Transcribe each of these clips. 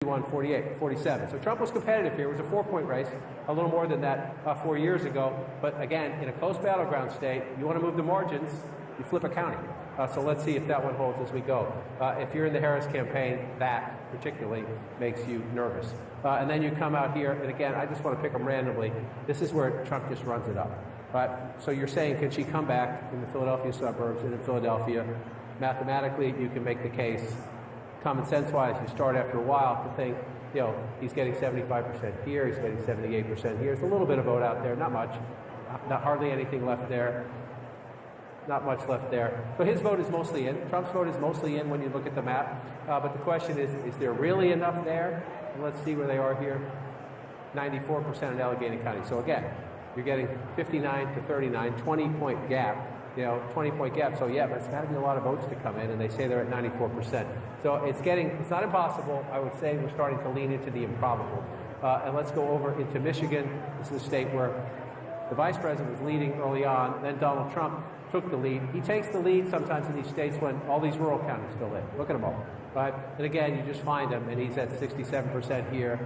48, 47. So Trump was competitive here. It was a 4-point race, a little more than that 4 years ago. But again, in a close battleground state, you want to move the margins, you flip a county. So let's see if that one holds as we go. If you're in the Harris campaign, that particularly makes you nervous. And then you come out here, and again, I just want to pick them randomly. This is where Trump just runs it up. So you're saying, can she come back in the Philadelphia suburbs and in Philadelphia? Mathematically, you can make the case. Common sense-wise, you start after a while to think, you know, he's getting 75% here, he's getting 78% here. There's a little bit of vote out there, not much, not hardly anything left there, not much left there. So his vote is mostly in. Trump's vote is mostly in when you look at the map. But the question is there really enough there? And let's see where they are here. 94% in Allegheny County. So again, you're getting 59 to 39, 20-point gap. 20-point gap. So yeah, but it's got to be a lot of votes to come in, and they say they're at 94%. So it's not impossible. I would say we're starting to lean into the improbable. And let's go over into Michigan. This is a state where the vice president was leading early on. Then Donald Trump took the lead. He takes the lead sometimes in these states when all these rural counties fill in. Look at them all. Right? And again, you just find him, and he's at 67% here,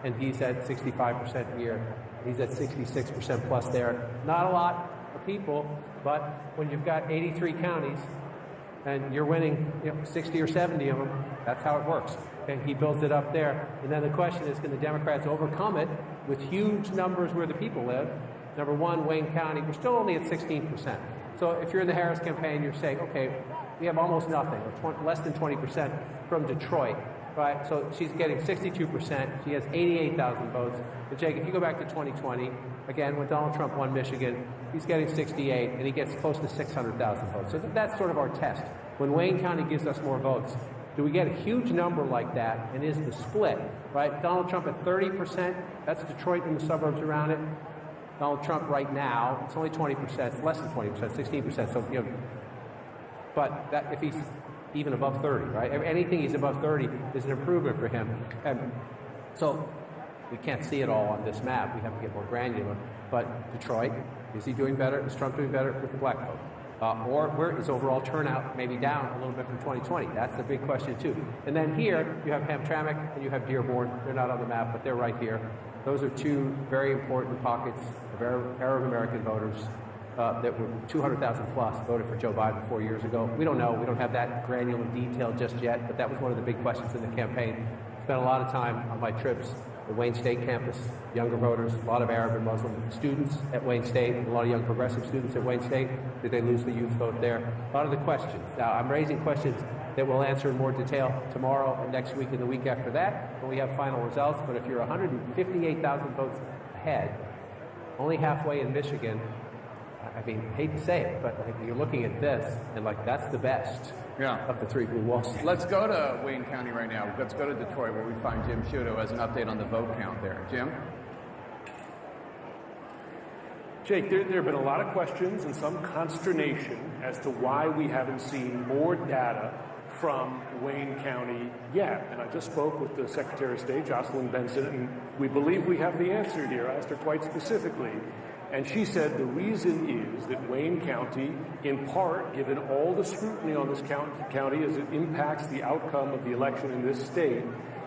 and he's at 65% here. He's at 66% plus there. Not a lot of people, but when you've got 83 counties and you're winning 60 or 70 of them, that's how it works. And he builds it up there. And then the question is, can the Democrats overcome it with huge numbers where the people live? Number one, Wayne County, we're still only at 16%. So if you're in the Harris campaign, you're saying, okay, we have almost nothing, or less than 20% from Detroit. Right, so she's getting 62%. She has 88,000 votes. But Jake, if you go back to 2020, again, when Donald Trump won Michigan, he's getting 68, and he gets close to 600,000 votes. So that's sort of our test. When Wayne County gives us more votes, do we get a huge number like that, and is the split, right? Donald Trump at 30%, that's Detroit and the suburbs around it. Donald Trump right now, it's only 20%, it's less than 20%, 16%. So, but that, if he's even above 30, right? Anything he's above 30 is an improvement for him. And so we can't see it all on this map. We have to get more granular. But Detroit, is he doing better? Is Trump doing better with the black vote? Or where is overall turnout maybe down a little bit from 2020? That's the big question, too. And then here, you have Hamtramck and you have Dearborn. They're not on the map, but they're right here. Those are two very important pockets of Arab-American voters that were 200,000 plus voted for Joe Biden 4 years ago. We don't know. We don't have that granular detail just yet, but that was one of the big questions in the campaign. Spent a lot of time on my trips, the Wayne State campus, younger voters, a lot of Arab and Muslim students at Wayne State, a lot of young progressive students at Wayne State. Did they lose the youth vote there? A lot of the questions. Now, I'm raising questions that we'll answer in more detail tomorrow and next week and the week after that when we have final results. But if you're 158,000 votes ahead, only halfway in Michigan, I mean, I hate to say it, but you're looking at this, and that's the best of the three blue wall states. Let's go to Wayne County right now. Let's go to Detroit, where we find Jim Sciutto as an update on the vote count there. Jim? Jake, there have been a lot of questions and some consternation as to why we haven't seen more data from Wayne County yet. And I just spoke with the Secretary of State, Jocelyn Benson, and we believe we have the answer here. I asked her quite specifically. And she said the reason is that Wayne County, in part, given all the scrutiny on this county as it impacts the outcome of the election in this state,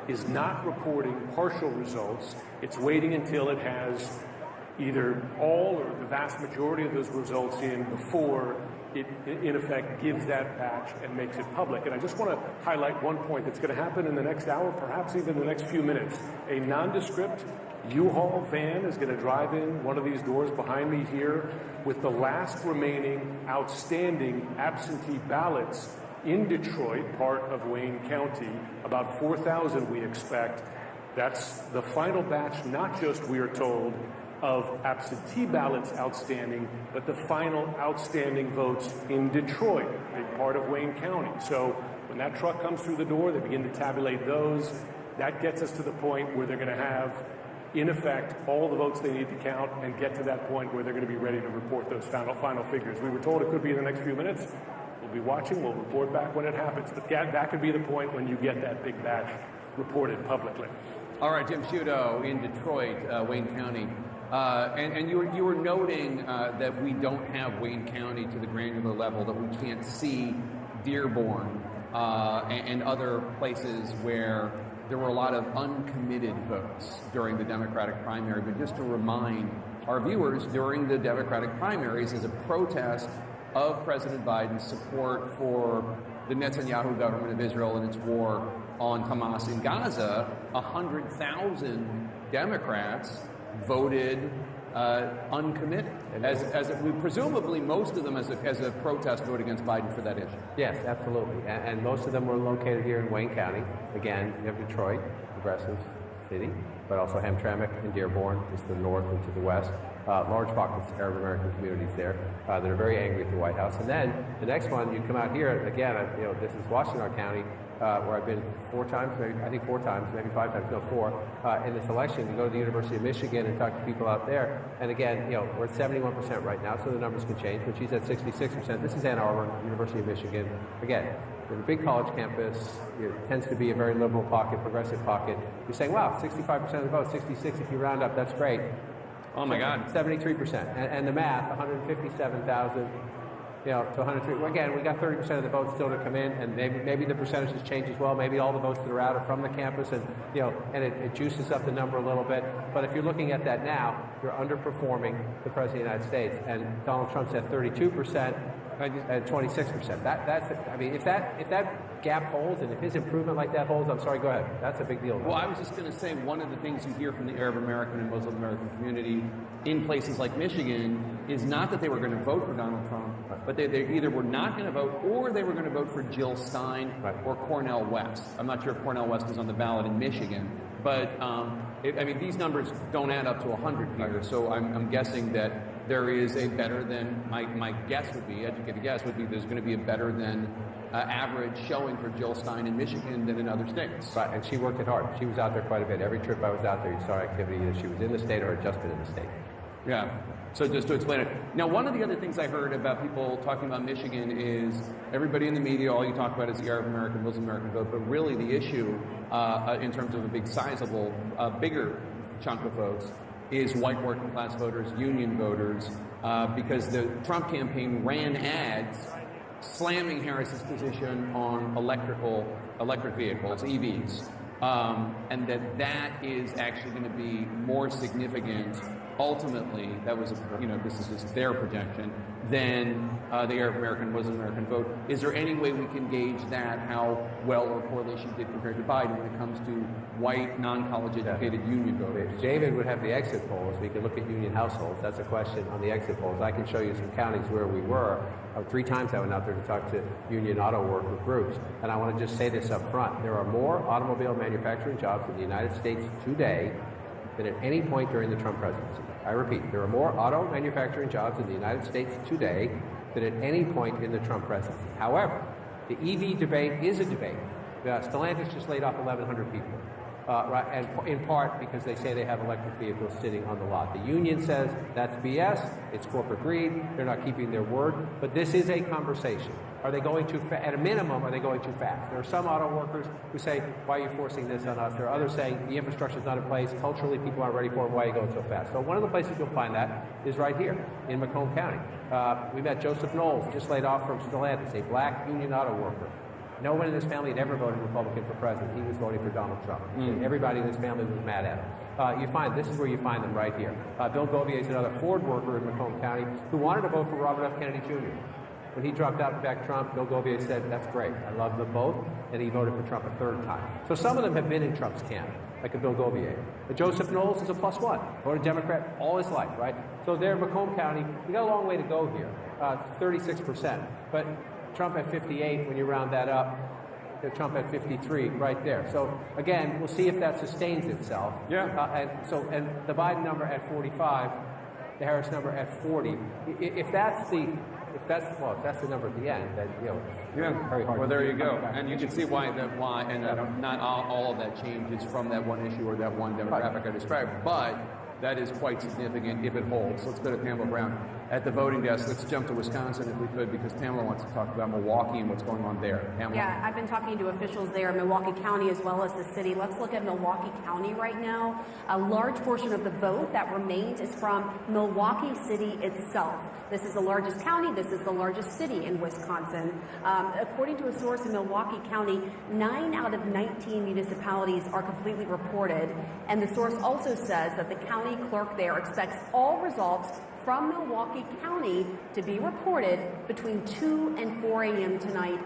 is not reporting partial results. It's waiting until it has either all or the vast majority of those results in before it, in effect, gives that batch and makes it public. And I just want to highlight one point that's going to happen in the next hour, perhaps even the next few minutes. A nondescript U-Haul van is going to drive in one of these doors behind me here with the last remaining outstanding absentee ballots in Detroit, part of Wayne County, about 4,000 we expect. That's the final batch, not just, we are told, of absentee ballots outstanding, but the final outstanding votes in Detroit, a big part of Wayne County. So when that truck comes through the door, they begin to tabulate those. That gets us to the point where they're going to have, in effect, all the votes they need to count and get to that point where they're going to be ready to report those final figures. We were told it could be in the next few minutes. We'll be watching. We'll report back when it happens. But that could be the point when you get that big batch reported publicly. All right, Jim Sciutto in Detroit, Wayne County. And you were noting that we don't have Wayne County to the granular level, that we can't see Dearborn and other places where there were a lot of uncommitted votes during the Democratic primary. But just to remind our viewers, during the Democratic primaries, as a protest of President Biden's support for the Netanyahu government of Israel and its war on Hamas in Gaza, 100,000 Democrats voted uncommitted, presumably most of them as a protest vote against Biden for that issue. Yes, absolutely. And most of them were located here in Wayne County. Again, you have Detroit, progressive city, but also Hamtramck and Dearborn, just to the north and to the west. Large pockets of Arab American communities there that are very angry at the White House. And then the next one, you come out here, again, this is Washtenaw County, where I've been 4 times, maybe 5 times, no 4, in this election, to go to the University of Michigan and talk to people out there. And again, we're at 71% right now, so the numbers can change, but she's at 66%. This is Ann Arbor, University of Michigan. Again, with a big college campus, it tends to be a very liberal pocket, progressive pocket. You're saying, wow, 65% of the vote, 66 if you round up, that's great. Oh my God. 73%. And the math, 157,000, to 103. Well, again, we got 30% of the votes still to come in, and maybe the percentages change as well. Maybe all the votes that are out are from the campus, and and it juices up the number a little bit. But if you're looking at that now, you're underperforming the President of the United States, and Donald Trump's at 32%. At 26%. That's if that gap holds and if his improvement like that holds, I'm sorry, go ahead. That's a big deal. Well, I was just going to say, one of the things you hear from the Arab American and Muslim American community in places like Michigan is not that they were going to vote for Donald Trump, but they either were not going to vote or they were going to vote for Jill Stein or Cornel West. I'm not sure if Cornel West is on the ballot in Michigan, but these numbers don't add up to 100 here, so I'm guessing that there is a better than, my guess would be, educated guess would be, there's going to be a better than average showing for Jill Stein in Michigan than in other states. Right, and she worked it hard. She was out there quite a bit. Every trip I was out there, you saw activity either she was in the state or had just been in the state. Yeah. So just to explain it. Now, one of the other things I heard about people talking about Michigan is everybody in the media, all you talk about is the Arab American, Muslim American vote, but really the issue in terms of a big sizable, bigger chunk of votes is white working class voters, union voters, because the Trump campaign ran ads slamming Harris's position on electric vehicles, EVs, and that is actually going to be more significant ultimately. That was, this is just their projection, than the Arab American, Muslim American vote. Is there any way we can gauge that, how well or poorly she did compared to Biden when it comes to white, non-college educated union voters? David would have the exit polls. We can look at union households. That's a question on the exit polls. I can show you some counties where we were. 3 times I went out there to talk to union auto worker groups. And I want to just say this up front. There are more automobile manufacturing jobs in the United States today than at any point during the Trump presidency. I repeat, there are more auto manufacturing jobs in the United States today than at any point in the Trump presidency. However, the EV debate is a debate. Stellantis just laid off 1,100 people, and in part because they say they have electric vehicles sitting on the lot. The union says that's BS, it's corporate greed, they're not keeping their word, but this is a conversation. Are they going too fast? At a minimum, are they going too fast? There are some auto workers who say, why are you forcing this on us? There are others saying, the infrastructure is not in place. Culturally, people aren't ready for it. Why are you going so fast? So one of the places you'll find that is right here in Macomb County. We met Joseph Knowles, just laid off from Stellantis, a black union auto worker. No one in his family had ever voted Republican for president. He was voting for Donald Trump. Everybody in his family was mad at him. This is where you find them right here. Bill Govier is another Ford worker in Macomb County who wanted to vote for Robert F. Kennedy Jr. When he dropped out and backed Trump, Bill Govier said, that's great. I love them both. And he voted for Trump a 3rd time. So some of them have been in Trump's camp, like a Bill Govier. But Joseph Knowles is a +1. Voted Democrat all his life, right? So there in Macomb County, we got a long way to go here. 36%. But Trump at 58, when you round that up, Trump at 53, right there. So again, we'll see if that sustains itself. Yeah. And the Biden number at 45, the Harris number at 40. If that's the number at the end, then very hard. Well, there you go, and you can see why not all of that change is from that one issue or that one demographic I described, but That is quite significant if it holds. Let's go to Pamela Brown at the voting desk. Let's jump to Wisconsin if we could, because Pamela wants to talk about Milwaukee and what's going on there. Pamela? Yeah, I've been talking to officials there in Milwaukee County as well as the city. Let's look at Milwaukee County right now. A large portion of the vote that remains is from Milwaukee City itself. This is the largest county. This is the largest city in Wisconsin. According to a source in Milwaukee County, 9 out of 19 municipalities are completely reported. And the source also says that the county clerk there expects all results from Milwaukee County to be reported between 2 and 4 a.m. tonight,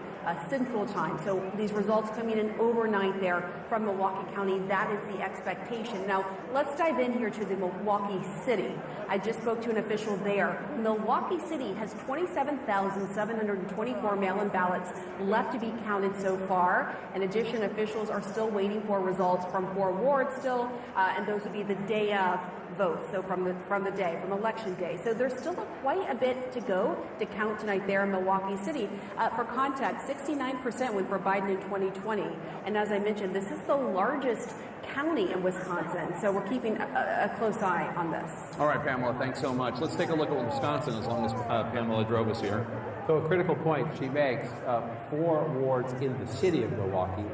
Central Time. So these results coming in overnight there from Milwaukee County. That is the expectation. Now, let's dive in here to the Milwaukee City. I just spoke to an official there. Milwaukee City has 27,724 mail-in ballots left to be counted so far. In addition, officials are still waiting for results from 4 wards still, and those would be the day of votes, so from election day. So there's still quite a bit to go to count tonight there in Milwaukee City. For context, 69% went for Biden in 2020. And as I mentioned, this is the largest county in Wisconsin. So we're keeping a close eye on this. All right, Pamela, thanks so much. Let's take a look at Wisconsin as long as Pamela drove us here. So a critical point she makes, 4 wards in the city of Milwaukee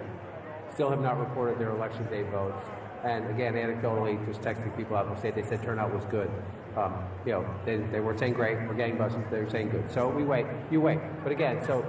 still have not reported their election day votes. And again, anecdotally, just texting people out in the state, they said turnout was good. They weren't saying great or gangbusters, they were saying good. So we wait, you wait. But again, so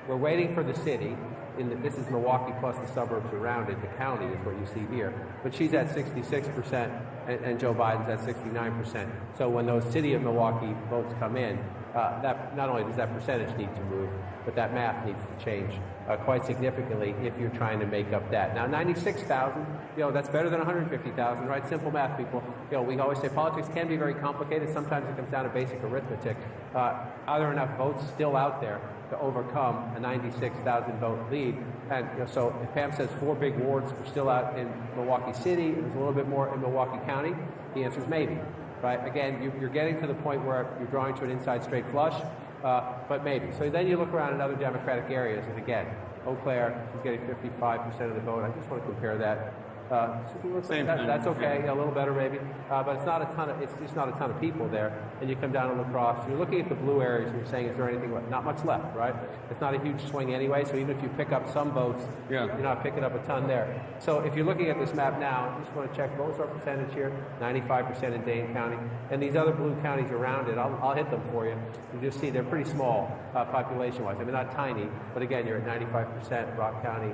we're waiting for the city. This is Milwaukee plus the suburbs around it. The county is what you see here. But she's at 66% and Joe Biden's at 69%. So when those city of Milwaukee votes come in, that not only does that percentage need to move, but that math needs to change quite significantly if you're trying to make up that. Now, 96,000, that's better than 150,000, right? Simple math, people. We always say politics can be very complicated. Sometimes it comes down to basic arithmetic. Are there enough votes still out there to overcome a 96,000 vote lead? And so if Pam says 4 big wards are still out in Milwaukee City, there's a little bit more in Milwaukee County, the answer is maybe. Right? Again, you're getting to the point where you're drawing to an inside straight flush, but maybe. So then you look around in other Democratic areas, and again, Eau Claire is getting 55% of the vote. I just want to compare that. That's okay, a little better maybe, but it's not a ton of. It's just not a ton of people there. And you come down to La Crosse, you're looking at the blue areas, and you're saying, is there anything? Not much left, right? It's not a huge swing anyway. So even if you pick up some votes, you're not picking up a ton there. So if you're looking at this map now, I just want to check what was our percentage here? 95% in Dane County, and these other blue counties around it. I'll hit them for you. You just see they're pretty small population-wise. I mean, not tiny, but again, you're at 95% Rock County,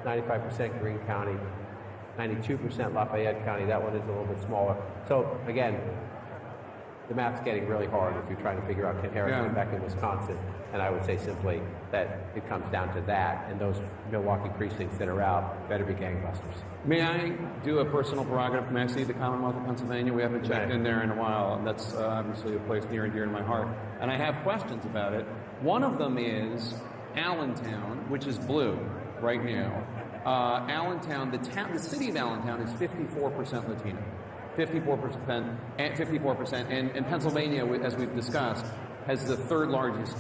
95% Greene County. 92% Lafayette County. That one is a little bit smaller. So again, the map's getting really hard if you're trying to figure out can Harris win back in Wisconsin. And I would say simply that it comes down to that, and those Milwaukee precincts that are out better be gangbusters. May I do a personal prerogative? May I see the Commonwealth of Pennsylvania? We haven't checked in there in a while, and that's obviously a place near and dear to my heart. And I have questions about it. One of them is Allentown, which is blue right now. Allentown, the city of Allentown is 54% Latino, 54%, and Pennsylvania, as we've discussed, has the 3rd largest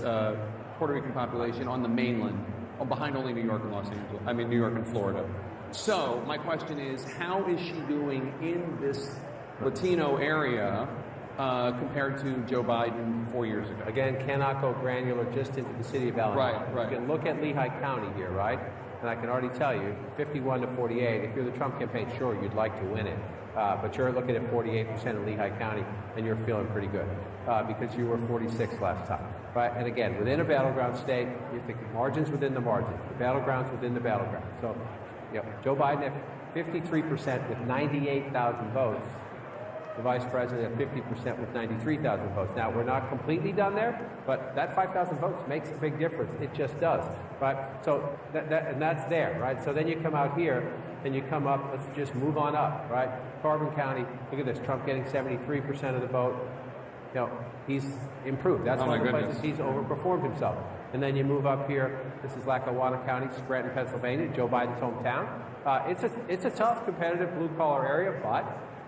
Puerto Rican population on the mainland, behind only New York and New York and Florida. So my question is, how is she doing in this Latino area compared to Joe Biden 4 years ago? Again, cannot go granular just into the city of Allentown. Right. You can look at Lehigh County here, right? And I can already tell you, 51 to 48, if you're the Trump campaign, sure, you'd like to win it. But you're looking at 48% in Lehigh County, and you're feeling pretty good because you were 46 last time. Right? And again, within a battleground state, you think margins within the margins, the battlegrounds within the battleground. So Joe Biden at 53% with 98,000 votes. The vice president at 50% with 93,000 votes. Now, we're not completely done there, but that 5,000 votes makes a big difference. It just does, right? So and that's there, right? So then you come out here and you come up, let's just move on up, right? Carbon County, look at this, Trump getting 73% of the vote. He's improved. That's one of the places he's overperformed himself. And then you move up here, this is Lackawanna County, Scranton, Pennsylvania, Joe Biden's hometown. It's a tough, competitive blue-collar area, but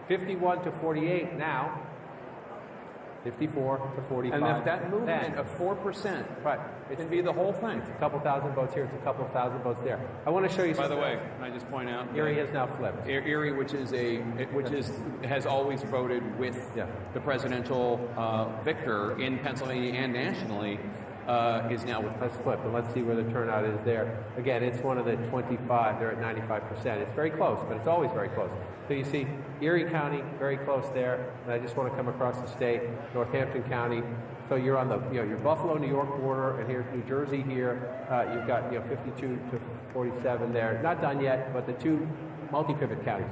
51 to 48 now. 54 to 45. And if that movement of 4%, right, it can be the whole thing. It's a couple thousand votes here. It's a couple thousand votes there. I want to show you. By the way, can I just point out? Erie has now flipped. Erie, has always voted with the presidential victor in Pennsylvania and nationally, is now with. Let's flip and let's see where the turnout is there. Again, it's one of the 25. They're at 95%. It's very close, but it's always very close. So you see Erie County very close there, and I just want to come across the state, Northampton County. So you're on the your Buffalo, New York border, and here's New Jersey here. You've got 52 to 47 there. Not done yet, but the two multi-pivot counties.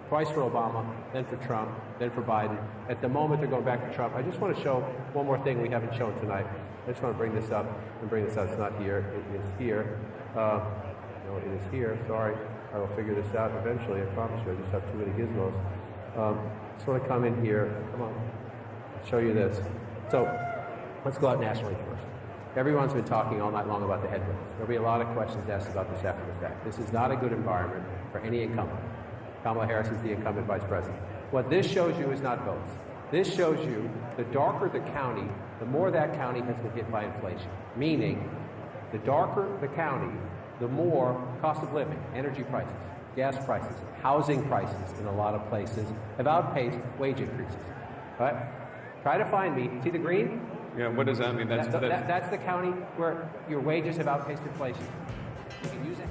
Twice for Obama, then for Trump, then for Biden. At the moment, they're going back to Trump. I just want to show one more thing we haven't shown tonight. I just want to bring this up and bring this out. It's not here. It is here. No, it is here. Sorry. I will figure this out eventually. I promise you. I just have too many gizmos. Just want to come in here. Come on. I'll show you this. So let's go out nationally first. Everyone's been talking all night long about the headwinds. There'll be a lot of questions asked about this after the fact. This is not a good environment for any incumbent. Kamala Harris is the incumbent vice president. What this shows you is not votes. This shows you the darker the county, the more that county has been hit by inflation. Meaning, the darker the county, the more cost of living, energy prices, gas prices, housing prices in a lot of places have outpaced wage increases. All right? Try to find me. See the green? Yeah, what does that mean? That's the county where your wages have outpaced inflation. You can use it.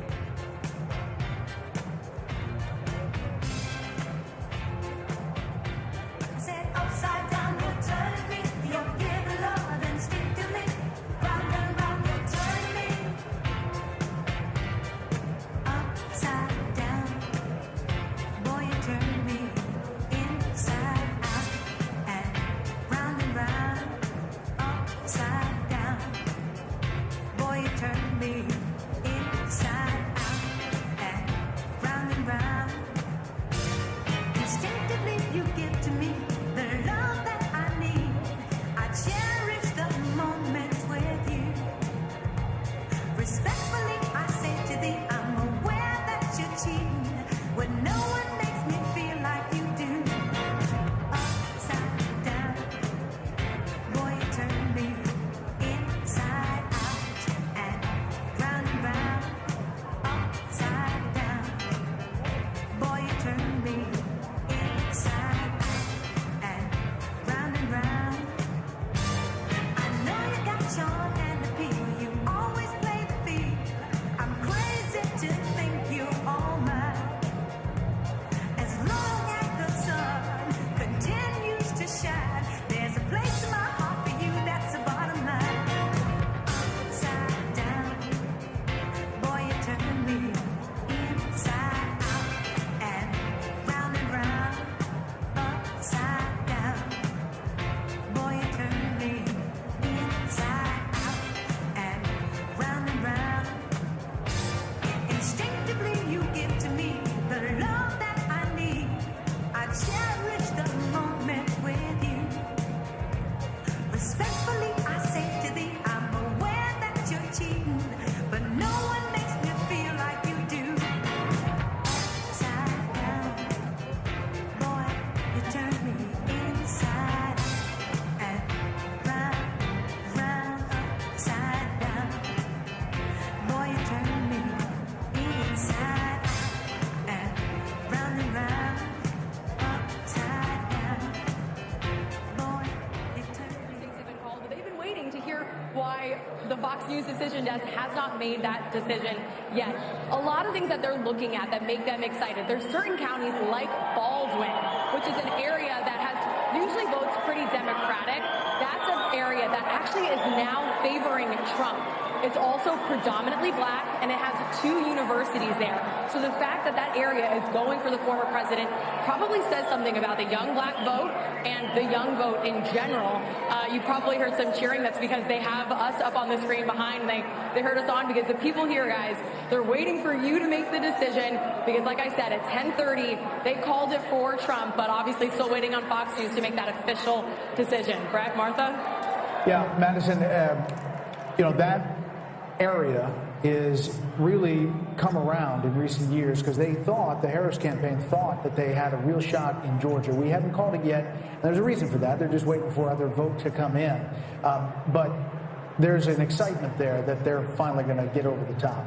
Decision desk has not made that decision yet. A lot of things that they're looking at that make them excited. There's certain counties like Baldwin, which is an area that has usually votes pretty Democratic. That's an area that actually is now favoring Trump. It's also predominantly black, and it has 2 universities there. So the fact that that area is going for the former president probably says something about the young black vote and the young vote in general. You probably heard some cheering. That's because they have us up on the screen behind. They heard us on because the people here, guys, they're waiting for you to make the decision because, like I said, at 10:30, they called it for Trump, but obviously still waiting on Fox News to make that official decision. Correct, Martha? Yeah, Madison, that area is really come around in recent years because they thought, the Harris campaign thought that they had a real shot in Georgia. We haven't called it yet. And there's a reason for that. They're just waiting for other vote to come in. But there's an excitement there that they're finally going to get over the top.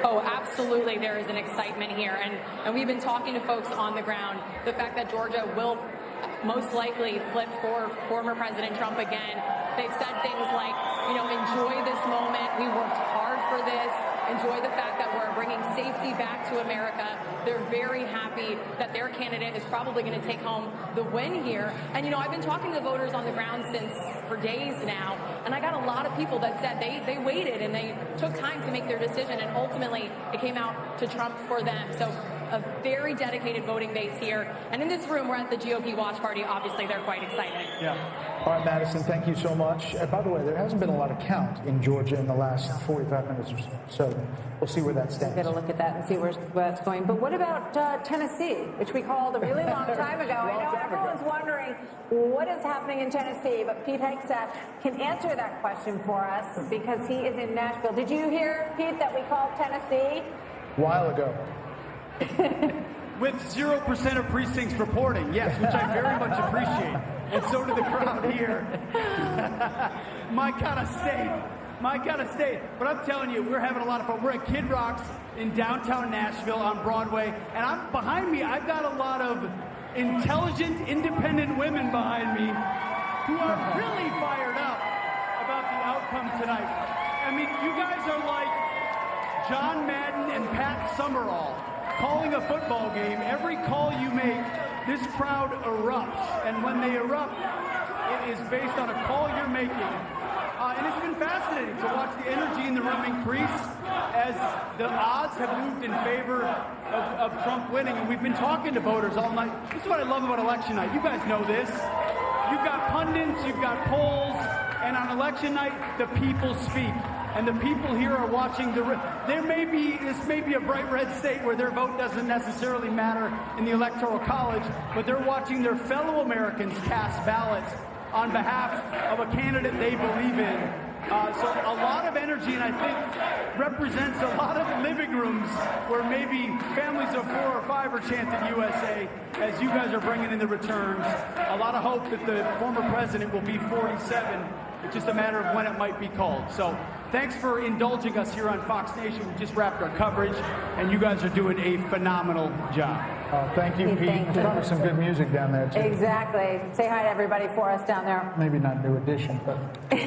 Oh, absolutely. There is an excitement here. And we've been talking to folks on the ground. The fact that Georgia will most likely flip for former President Trump again. They've said things like, you know, enjoy this moment. We worked hard for this. Enjoy the fact that we're bringing safety back to America. They're very happy that their candidate is probably going to take home the win here. And, you know, I've been talking to voters on the ground for days now, and I got a lot of people that said they waited and they took time to make their decision, and ultimately it came out to Trump for them. So a very dedicated voting base here. And in this room, we're at the GOP watch party. Obviously, they're quite excited. Yeah. All right, Madison, thank you so much. By the way, there hasn't been a lot of count in Georgia in the last 45 minutes or so. So we'll see where that stands. We'll get a look at that and see where that's going. But what about Tennessee, which we called a really long time ago? I know everyone's wondering what is happening in Tennessee, but Pete Hegseth can answer that question for us because he is in Nashville. Did you hear, Pete, that we called Tennessee? A while ago. With 0% of precincts reporting, yes, which I very much appreciate. And so did the crowd here. My kind of state. My kind of state. But I'm telling you, we're having a lot of fun. We're at Kid Rock's in downtown Nashville on Broadway. And behind me, I've got a lot of intelligent, independent women behind me who are really fired up about the outcome tonight. I mean, you guys are like John Madden and Pat Summerall calling a football game. Every call you make, this crowd erupts. And when they erupt, it is based on a call you're making. And it's been fascinating to watch the energy in the room increase as the odds have moved in favor of Trump winning. And we've been talking to voters all night. This is what I love about election night. You guys know this. You've got pundits, you've got polls, and on election night, the people speak. And the people here are watching this may be a bright red state where their vote doesn't necessarily matter in the Electoral College, but they're watching their fellow Americans cast ballots on behalf of a candidate they believe in. So a lot of energy, and I think represents a lot of living rooms where maybe families of 4 or 5 are chanting USA as you guys are bringing in the returns. A lot of hope that the former president will be 47. It's just a matter of when it might be called. So thanks for indulging us here on Fox Nation. We just wrapped our coverage, and you guys are doing a phenomenal job. Thank you, Pete. There's probably some good music down there, too. Exactly. Say hi to everybody for us down there. Maybe not New Edition, but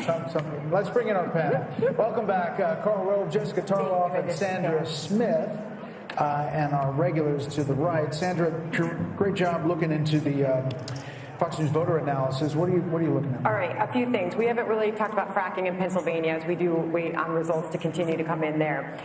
something. Let's bring in our panel. Welcome back, Carl Rove, Jessica Tarloff, and Sandra Smith, and our regulars to the right. Sandra, great job looking into the Fox News voter analysis. What are you looking at? All right, a few things. We haven't really talked about fracking in Pennsylvania as we do wait on results to continue to come in there.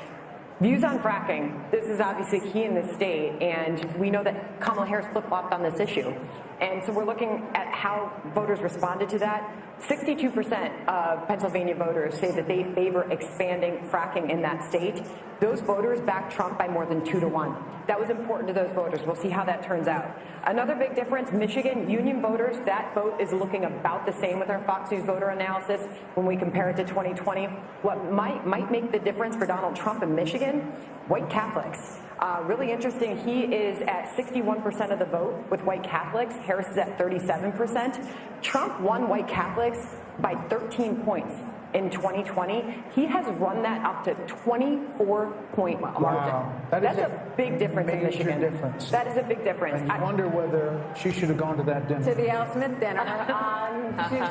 Views on fracking. This is obviously key in the state, and we know that Kamala Harris flip-flopped on this issue. And so we're looking at how voters responded to that. 62% of Pennsylvania voters say that they favor expanding fracking in that state. Those voters backed Trump by more than 2 to 1. That was important to those voters. We'll see how that turns out. Another big difference, Michigan union voters, that vote is looking about the same with our Fox News voter analysis when we compare it to 2020. What might make the difference for Donald Trump in Michigan? White Catholics. Really interesting, he is at 61% of the vote with white Catholics. Harris is at 37%. Trump won white Catholics by 13 points in 2020. He has run that up to 24-point margin. Wow. That's a big difference in Michigan. Difference. That is a big difference. And you wonder whether she should have gone to that dinner. To the Al Smith dinner.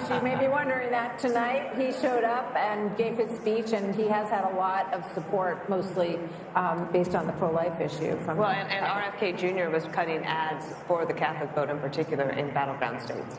She may be wondering that tonight. He showed up and gave his speech, and he has had a lot of support, mostly based on the pro-life issue. And RFK Jr. was cutting ads for the Catholic vote in particular in battleground states.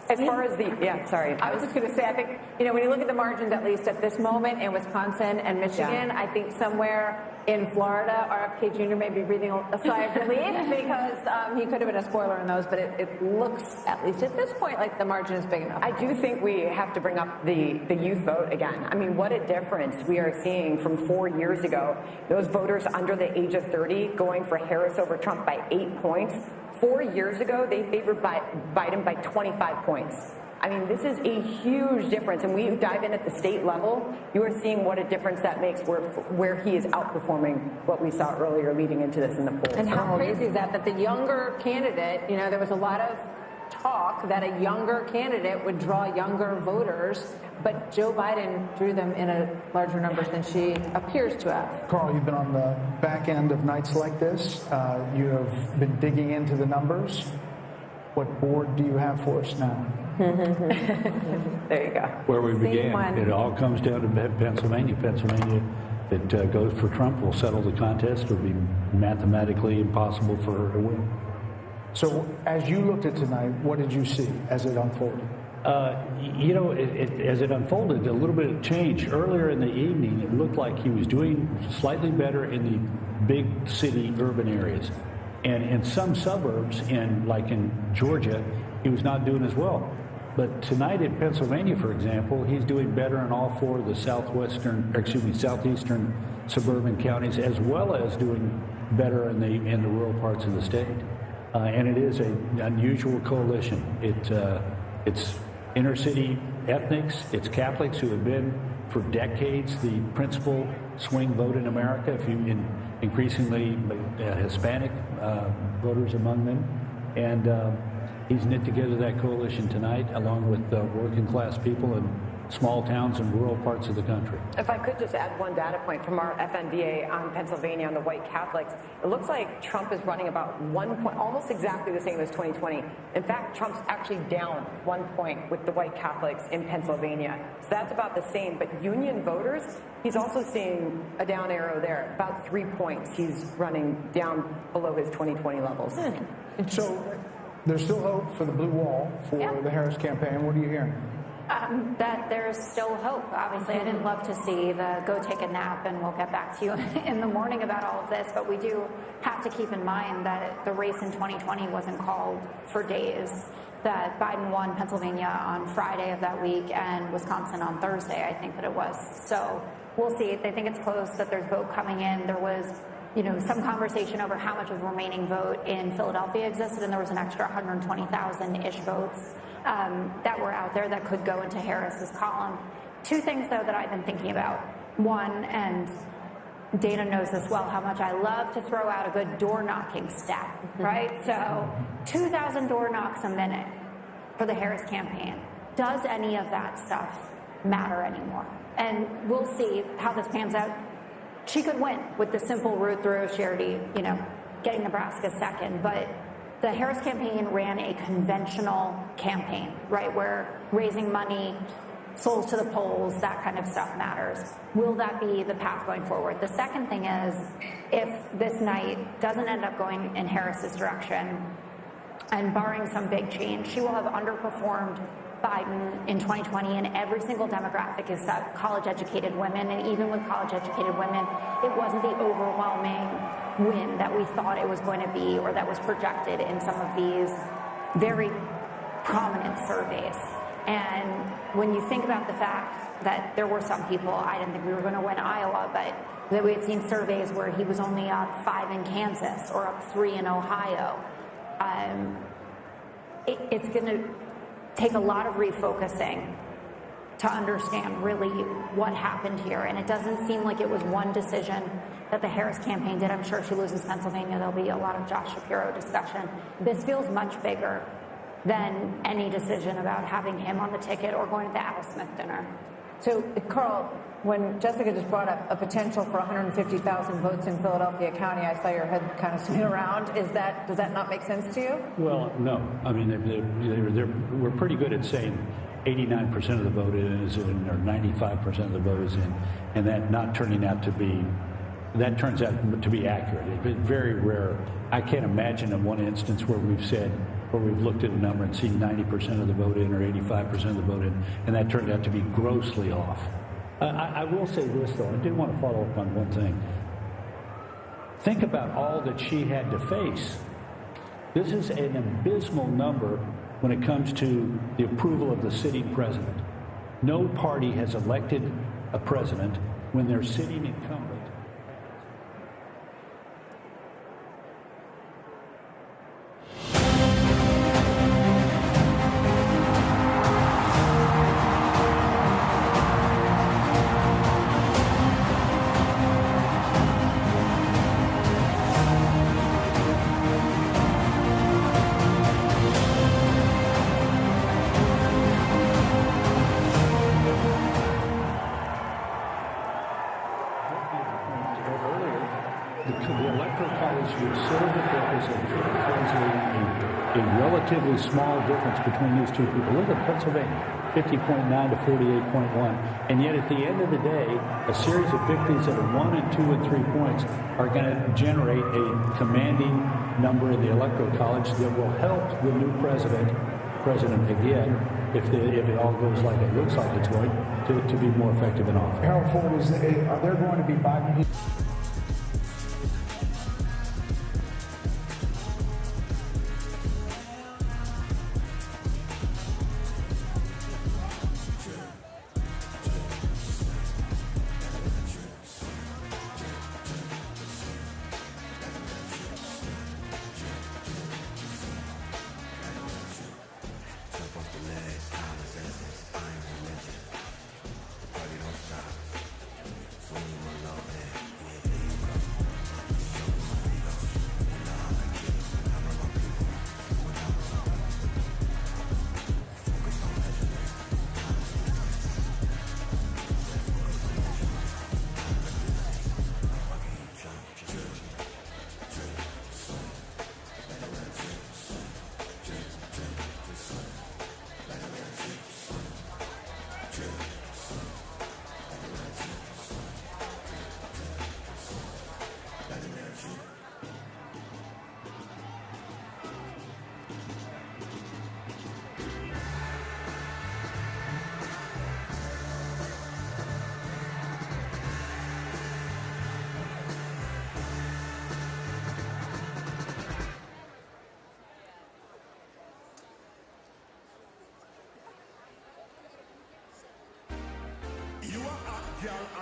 As far as I was just going to say, I think, when you look at the margins, at least at this moment in Wisconsin and Michigan, I think somewhere in Florida, RFK Jr. may be breathing a sigh of relief because he could have been a spoiler in those, but it looks, at least at this point, like the margin is big enough. I do think we have to bring up the youth vote again. I mean, what a difference we are seeing from 4 years ago. Those voters under the age of 30 going for Harris over Trump by 8 points. 4 years ago, they favored Biden by 25 points. I mean, this is a huge difference. And we dive in at the state level, you are seeing what a difference that makes where he is outperforming what we saw earlier leading into this in the polls. And how crazy is that the younger candidate, you know, there was a lot of talk that a younger candidate would draw younger voters, but Joe Biden drew them in a larger numbers than she appears to have. Carl, you've been on the back end of nights like this. You have been digging into the numbers. What board do you have for us now? There you go. Where we Same began. one. It all comes down to Pennsylvania. Pennsylvania that goes for Trump will settle the contest. It will be mathematically impossible for her to win. So, as you looked at tonight, what did you see as it unfolded? You know, as it unfolded, a little bit of change. Earlier in the evening, it looked like he was doing slightly better in the big city urban areas. And in some suburbs, like in Georgia, he was not doing as well. But tonight in Pennsylvania, for example, he's doing better in all four of the southeastern suburban counties, as well as doing better in the rural parts of the state. And it is an unusual coalition. It's inner city ethnics, it's Catholics who have been for decades the principal swing vote in America, increasingly Hispanic voters among them. And he's knit together that coalition tonight, along with working class people in small towns and rural parts of the country. If I could just add one data point from our FNVA on Pennsylvania on the white Catholics, it looks like Trump is running about 1 point, almost exactly the same as 2020. In fact, Trump's actually down 1 point with the white Catholics in Pennsylvania. So that's about the same. But union voters, he's also seeing a down arrow there, about 3 points. He's running down below his 2020 levels. So, there's still hope for the blue wall for the Harris campaign. What are you hearing? That there's still hope. Obviously, I didn't love to see the go take a nap and we'll get back to you in the morning about all of this, but we do have to keep in mind that the race in 2020 wasn't called for days, that Biden won Pennsylvania on Friday of that week and Wisconsin on Thursday, I think that it was. So we'll see. They think it's close, that there's vote coming in. There was some conversation over how much of the remaining vote in Philadelphia existed, and there was an extra 120,000-ish votes that were out there that could go into Harris's column. Two things, though, that I've been thinking about. One, and Dana knows this well, how much I love to throw out a good door-knocking stat, right? So 2,000 door knocks a minute for the Harris campaign. Does any of that stuff matter anymore? And we'll see how this pans out. She could win with the simple route through. She already, getting Nebraska second, but the Harris campaign ran a conventional campaign, right, where raising money, souls to the polls, that kind of stuff matters. Will that be the path going forward? The second thing is, if this night doesn't end up going in Harris's direction, and barring some big change, she will have underperformed Biden in 2020 in every single demographic except college-educated women. And even with college-educated women, it wasn't the overwhelming win that we thought it was going to be, or that was projected in some of these very prominent surveys. And when you think about the fact that there were some people, I didn't think we were going to win Iowa, but that we had seen surveys where he was only up 5 in Kansas or up 3 in Ohio. It's going to take a lot of refocusing to understand really what happened here. And it doesn't seem like it was one decision that the Harris campaign did. I'm sure if she loses Pennsylvania, there'll be a lot of Josh Shapiro discussion. This feels much bigger than any decision about having him on the ticket or going to the Al Smith dinner. So, Carl, when Jessica just brought up a potential for 150,000 votes in Philadelphia County, I saw your head kind of spin around. Does that not make sense to you? Well, no. I mean, we're pretty good at saying 89% of the vote is in, or 95% of the vote is in, and that not turning out to be, that turns out to be accurate. It's very rare. I can't imagine in one instance where we've looked at a number and seen 90% of the vote in or 85% of the vote in, and that turned out to be grossly off. I will say this, though. I did want to follow up on one thing. Think about all that she had to face. This is an abysmal number when it comes to the approval of the sitting president. No party has elected a president when their sitting incumbent. is a relatively small difference between these two people. Look at Pennsylvania, 50.9 to 48.1. And yet at the end of the day, a series of victories that are 1 and 2 and 3 points are going to generate a commanding number in the Electoral College that will help the new president again, if it all goes like it looks like it's going, to be more effective in office. Harold Ford, are there going to be Biden?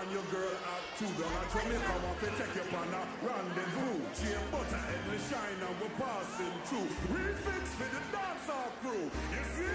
And your girl out too long. I told me come off and take you on a rendezvous. She a butter head and shine and we're passing through. Refix for the dancehall crew. You see it?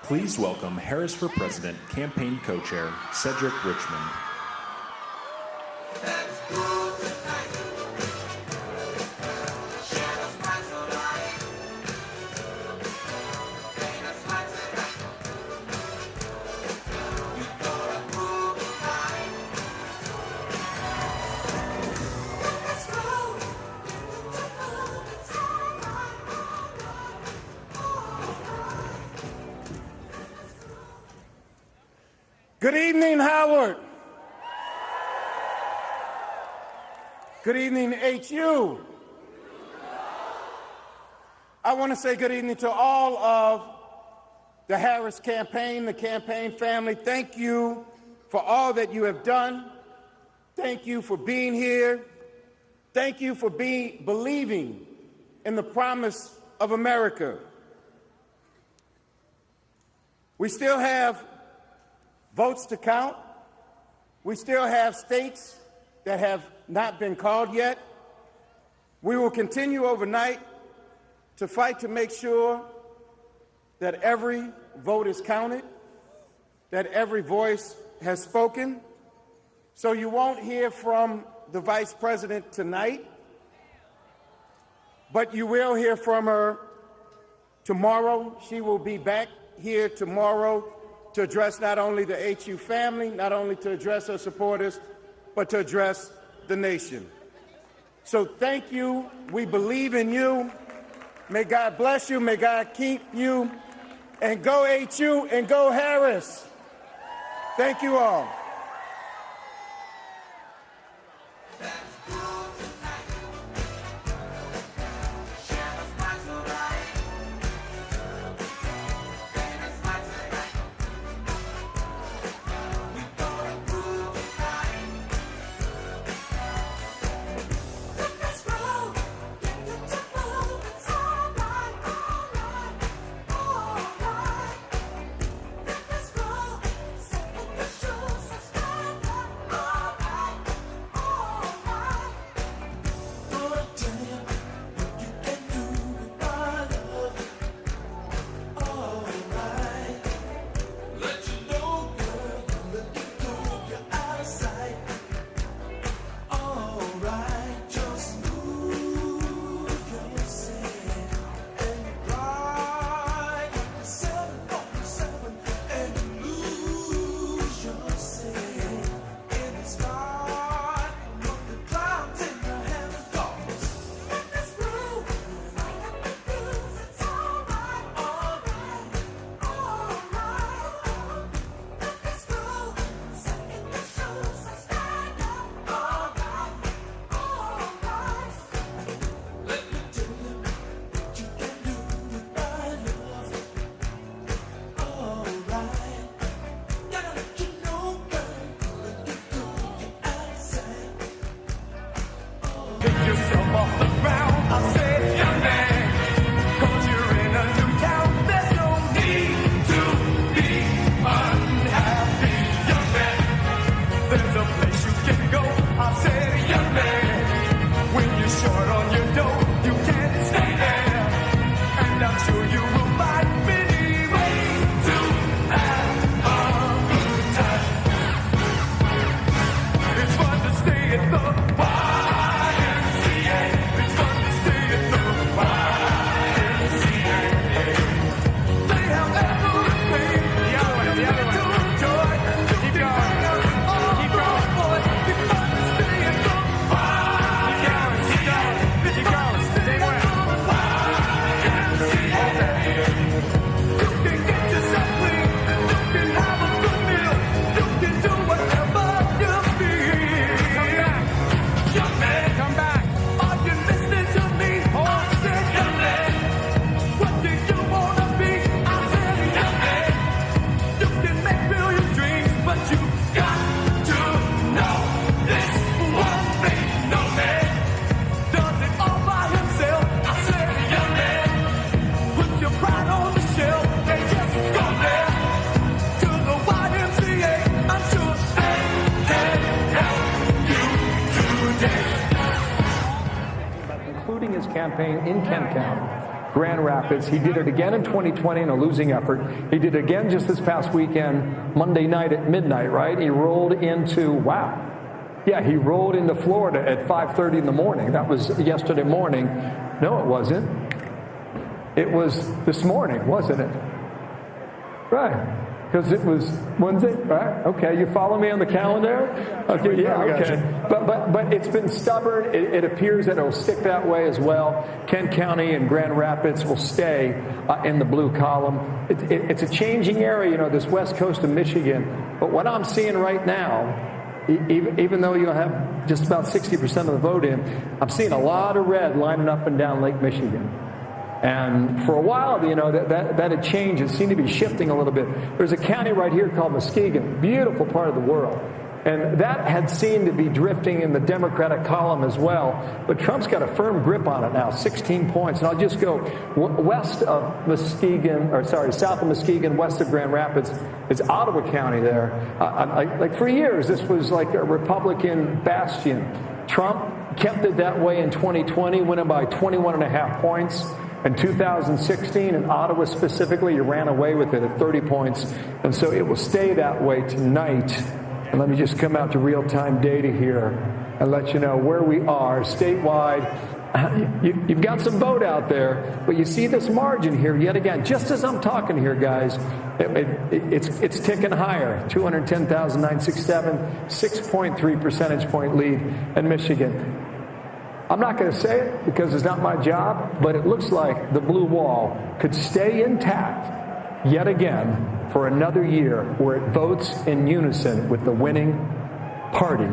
Please welcome Harris for President campaign co-chair Cedric Richmond. Good evening, Howard. Good evening, HU. I want to say good evening to all of the Harris campaign, the campaign family. Thank you for all that you have done. Thank you for being here. Thank you for believing in the promise of America. We still have votes to count. We still have states that have not been called yet. We will continue overnight to fight to make sure that every vote is counted, that every voice has spoken, So you won't hear from the Vice President tonight, but you will hear from her tomorrow. She will be back here tomorrow to address not only the HU family, not only to address her supporters, but to address the nation. So thank you. We believe in you. May God bless you. May God keep you. And go HU and go Harris. Thank you all. Campaign in Kent County, Grand Rapids. He did it again in 2020 in a losing effort. He did it again just this past weekend, Monday night at midnight, right? He rolled into, he rolled into Florida at 5:30 in the morning. That was yesterday morning. No, it wasn't. It was this morning, wasn't it? Right. Because it was Wednesday, right? Okay, you follow me on the calendar? Okay, yeah, okay. But it's been stubborn. It appears that it will stick that way as well. Kent County and Grand Rapids will stay in the blue column. It's a changing area, you know, this west coast of Michigan. But what I'm seeing right now, even though you'll have just about 60% of the vote in, I'm seeing a lot of red lining up and down Lake Michigan. And for a while, you know, that had changed. It seemed to be shifting a little bit. There's a county right here called Muskegon, beautiful part of the world. And that had seemed to be drifting in the Democratic column as well. But Trump's got a firm grip on it now, 16 points. And I'll just go west of Muskegon, south of Muskegon, west of Grand Rapids, is Ottawa County there. Like for years, this was like a Republican bastion. Trump kept it that way in 2020, winning by 21.5 points. In 2016, in Ottawa specifically, you ran away with it at 30 points. And so it will stay that way tonight And let me just come out to real-time data here and let you know where we are statewide. You've got some vote out there, but you see this margin here yet again. Just as I'm talking here, guys, it's ticking higher. 210,967, 6.3 percentage point lead in Michigan. I'm not going to say it because it's not my job, but it looks like the blue wall could stay intact yet again for another year where it votes in unison with the winning party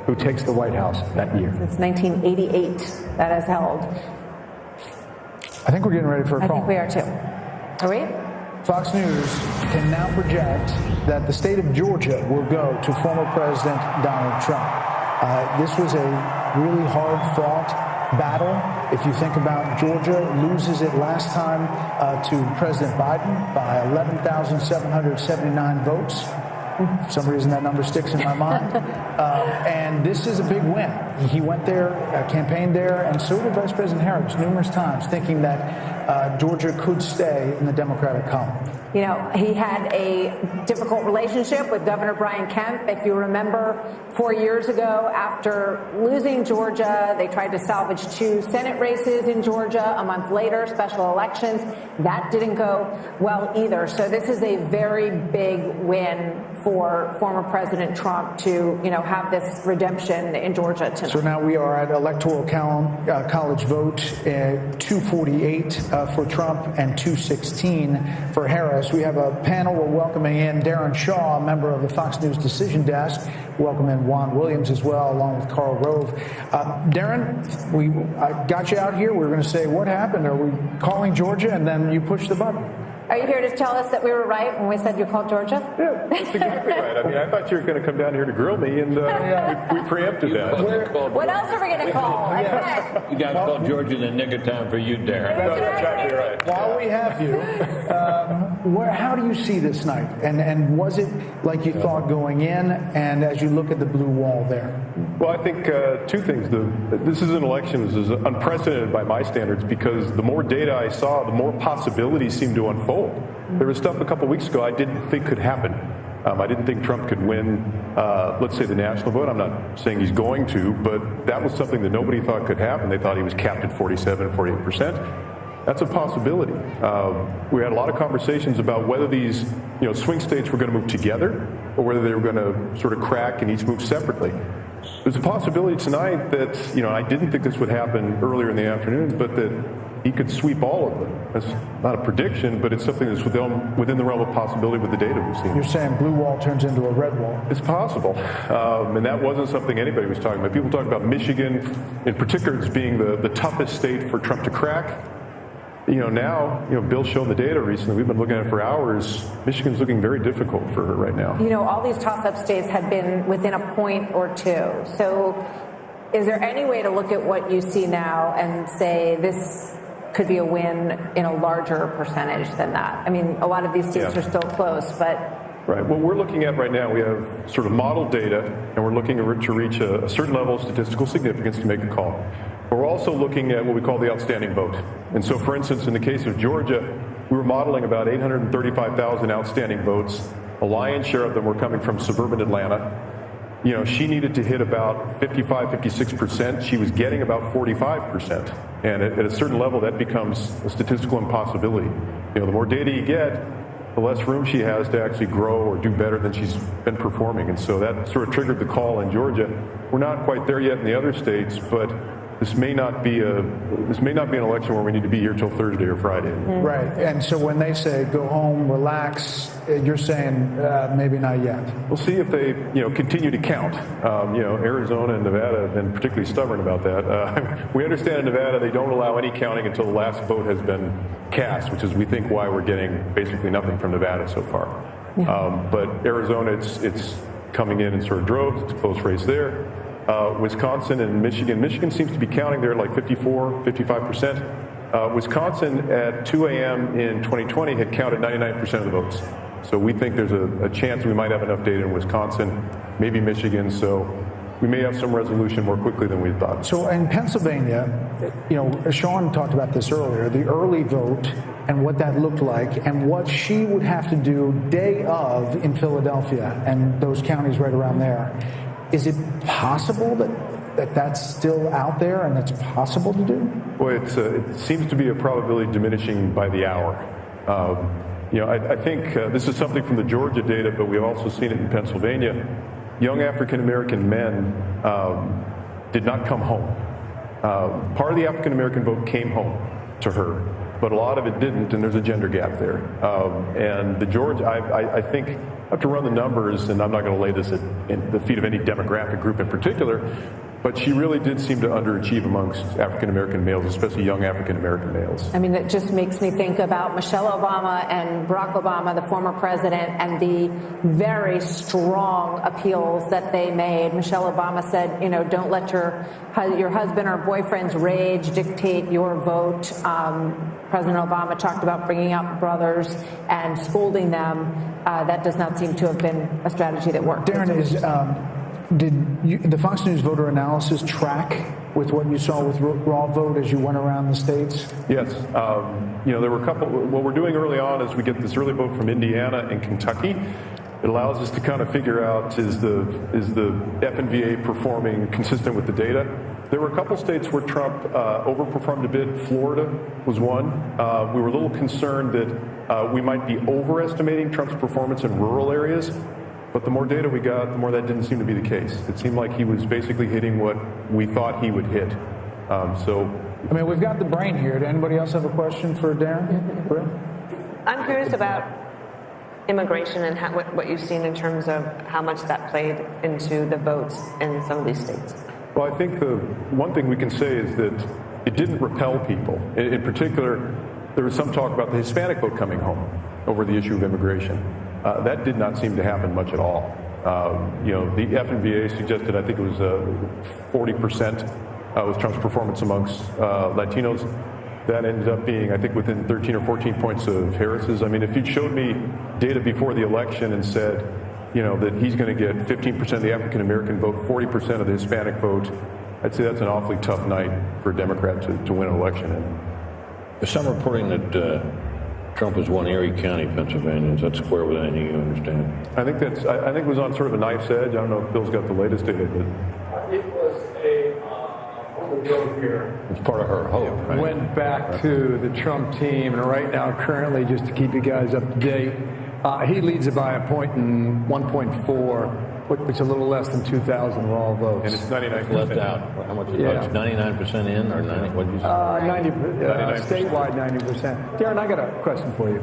who takes the White House that year. Since 1988, that has held. I think we're getting ready for a call. I think we are too. Are we? Fox News can now project that the state of Georgia will go to former President Donald Trump. This was a really hard-fought battle. If you think about Georgia loses it last time to President Biden by 11,779 votes. For some reason, that number sticks in my mind. And this is a big win. He went there, campaigned there, and so did Vice President Harris numerous times, thinking that Georgia could stay in the Democratic column. You know, he had a difficult relationship with Governor Brian Kemp. If you remember, 4 years ago, after losing Georgia, they tried to salvage 2 Senate races in Georgia. A month later, special elections. That didn't go well either. So this is a very big win for former President Trump to, you know, have this redemption in Georgia tonight. So now we are at Electoral College vote, 248 for Trump and 216 for Harris. We have a panel. We're welcoming in Darren Shaw, a member of the Fox News Decision Desk. Welcome in Juan Williams as well, along with Karl Rove. Darren, I got you out here. We were going to say, what happened? Are we calling Georgia? And then you push the button. Are you here to tell us that we were right when we said you called Georgia? Yeah, that's exactly right. I mean, I thought you were going to come down here to grill me, and we preempted that. What else are we going to call? You guys called Georgia in the nick of time for you, Darren. That's exactly right. While we have you, how do you see this night? And was it like you thought going in? And as you look at the blue wall there? Well, I think 2 things. This is an election that is unprecedented by my standards because the more data I saw, the more possibilities seemed to unfold. There was stuff a couple weeks ago I didn't think could happen. I didn't think Trump could win, let's say, the national vote. I'm not saying he's going to, but that was something that nobody thought could happen. They thought he was capped at 47, 48%. That's a possibility. We had a lot of conversations about whether these, swing states were going to move together or whether they were going to sort of crack and each move separately. There's a possibility tonight that, I didn't think this would happen earlier in the afternoon, but that he could sweep all of them. That's not a prediction, but it's something that's within the realm of possibility with the data we've seen. You're saying blue wall turns into a red wall? It's possible. And that wasn't something anybody was talking about. People talk about Michigan in particular as being the toughest state for Trump to crack. Now, Bill showed the data recently. We've been looking at it for hours. Michigan's looking very difficult for her right now. All these toss-up states have been within a point or 2. So is there any way to look at what you see now and say this could be a win in a larger percentage than that? I mean, a lot of these states are still close, but... Right. What we're looking at right now, we have sort of model data, and we're looking to reach a certain level of statistical significance to make a call. But we're also looking at what we call the outstanding vote. And so, for instance, in the case of Georgia, we were modeling about 835,000 outstanding votes. A lion's share of them were coming from suburban Atlanta. She needed to hit about 55, 56%. She was getting about 45%. And at a certain level, that becomes a statistical impossibility. The more data you get, the less room she has to actually grow or do better than she's been performing. And so that sort of triggered the call in Georgia. We're not quite there yet in the other states, but this may not be an election where we need to be here till Thursday or Friday. Right. And so when they say go home, relax, you're saying maybe not yet. We'll see if they continue to count. Arizona and Nevada have been particularly stubborn about that. We understand in Nevada they don't allow any counting until the last vote has been cast, which is we think why we're getting basically nothing from Nevada so far. Yeah. But Arizona, it's coming in sort of droves. It's a close race there. Wisconsin and Michigan. Michigan seems to be counting there at like 54, 55%. Wisconsin at 2 a.m. in 2020 had counted 99% of the votes. So we think there's a chance we might have enough data in Wisconsin, maybe Michigan. So we may have some resolution more quickly than we thought. So in Pennsylvania, Sean talked about this earlier, the early vote and what that looked like and what she would have to do day of in Philadelphia and those counties right around there. Is it possible that that's still out there and it's possible to do? Boy, it seems to be a probability diminishing by the hour. I think this is something from the Georgia data, but we've also seen it in Pennsylvania. Young African-American men did not come home. Part of the African-American vote came home to her, but a lot of it didn't, and there's a gender gap there. And the Georgia, I think, I have to run the numbers, and I'm not going to lay this at the feet of any demographic group in particular, but she really did seem to underachieve amongst African-American males, especially young African-American males. I mean, it just makes me think about Michelle Obama and Barack Obama, the former president, and the very strong appeals that they made. Michelle Obama said, don't let your husband or boyfriend's rage dictate your vote. President Obama talked about bringing out brothers and scolding them. That does not seem to have been a strategy that worked. Darren, did the Fox News voter analysis track with what you saw with raw vote as you went around the states? Yes. There were a couple. What we're doing early on is we get this early vote from Indiana and Kentucky. It allows us to kind of figure out is the FNVA performing consistent with the data. There were a couple states where Trump overperformed a bit. Florida was one. We were a little concerned that we might be overestimating Trump's performance in rural areas. But the more data we got, the more that didn't seem to be the case. It seemed like he was basically hitting what we thought he would hit. We've got the brain here. Did anybody else have a question for Darren? I'm curious about immigration and what you've seen in terms of how much that played into the votes in some of these states. Well, I think the one thing we can say is that it didn't repel people. In particular, there was some talk about the Hispanic vote coming home over the issue of immigration. That did not seem to happen much at all. The FNVA suggested, I think it was 40% was Trump's performance amongst Latinos. That ended up being, I think, within 13 or 14 points of Harris's. I mean, if you'd showed me data before the election and said, that he's going to get 15% of the African American vote, 40% of the Hispanic vote, I'd say that's an awfully tough night for a Democrat to win an election in. There's some reporting that Trump has won Erie County, Pennsylvania. Is that square with anything you understand? I think it was on sort of a knife's edge. I don't know if Bill's got the latest data, but it was here. It's part of her hope, right? Went back to the Trump team, and right now, currently, just to keep you guys up to date, he leads it by a point in 1.4, which is a little less than 2,000 raw votes. And it's 99% left out. How much is it? 99% in, or 90? What did you say? 90%, statewide 90%. Darren, I got a question for you.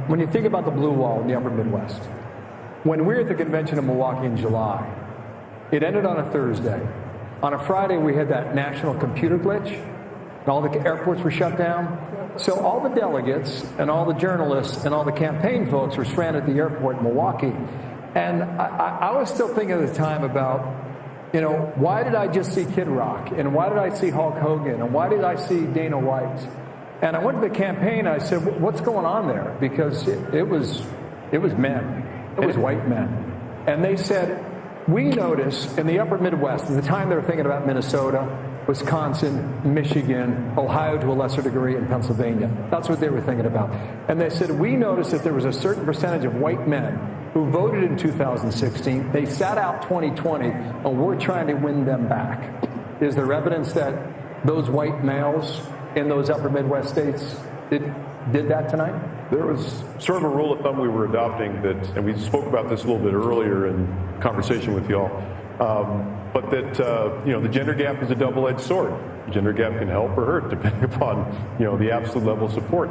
When you think about the blue wall in the upper Midwest, when we were at the convention in Milwaukee in July, it ended on a Thursday. On a Friday, we had that national computer glitch, and all the airports were shut down. So all the delegates and all the journalists and all the campaign folks were stranded at the airport in Milwaukee. And I was still thinking at the time about, why did I just see Kid Rock? And why did I see Hulk Hogan? And why did I see Dana White? And I went to the campaign and I said, what's going on there? Because it was men. It was white men. And they said, we noticed in the upper Midwest, at the time they were thinking about Minnesota, Wisconsin, Michigan, Ohio to a lesser degree, and Pennsylvania. That's what they were thinking about. And they said, we noticed that there was a certain percentage of white men who voted in 2016. They sat out 2020, and we're trying to win them back. Is there evidence that those white males in those upper Midwest states did that tonight? There was sort of a rule of thumb we were adopting that, and we spoke about this a little bit earlier in conversation with y'all, but that, the gender gap is a double-edged sword. The gender gap can help or hurt depending upon, the absolute level of support.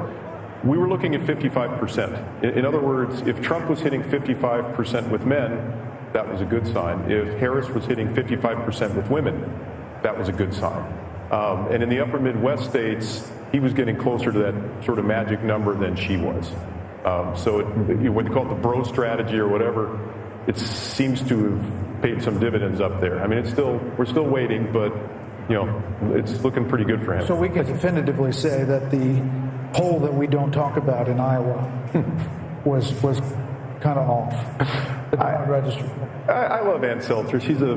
We were looking at 55%. In other words, if Trump was hitting 55% with men, that was a good sign. If Harris was hitting 55% with women, that was a good sign. And in the upper Midwest states, he was getting closer to that sort of magic number than she was. So what you call it the bro strategy or whatever, it seems to have paid some dividends up there. I mean, we're still waiting, but it's looking pretty good for him. So we can definitively say that the poll that we don't talk about in Iowa was kind of off. I love Ann Seltzer. She's a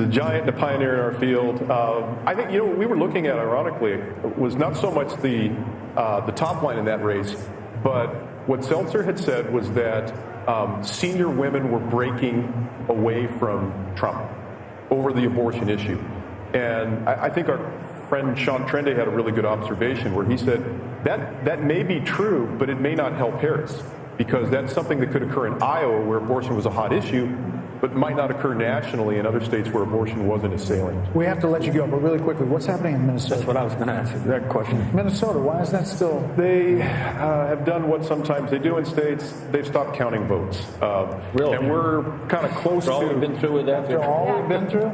giant and a pioneer in our field. I think what we were looking at, ironically, was not so much the top line in that race, but what Seltzer had said was that senior women were breaking away from Trump over the abortion issue. And I think our friend Sean Trende had a really good observation where he said that may be true, but it may not help Harris, because that's something that could occur in Iowa where abortion was a hot issue, but might not occur nationally in other states where abortion wasn't as salient. We have to let you go, but really quickly, what's happening in Minnesota? That's what I was going to ask you, that question. Minnesota, why is that still? They have done what sometimes they do in states. They've stopped counting votes. Really? And we're kind of close to... All we've been through with that? After all we've been through?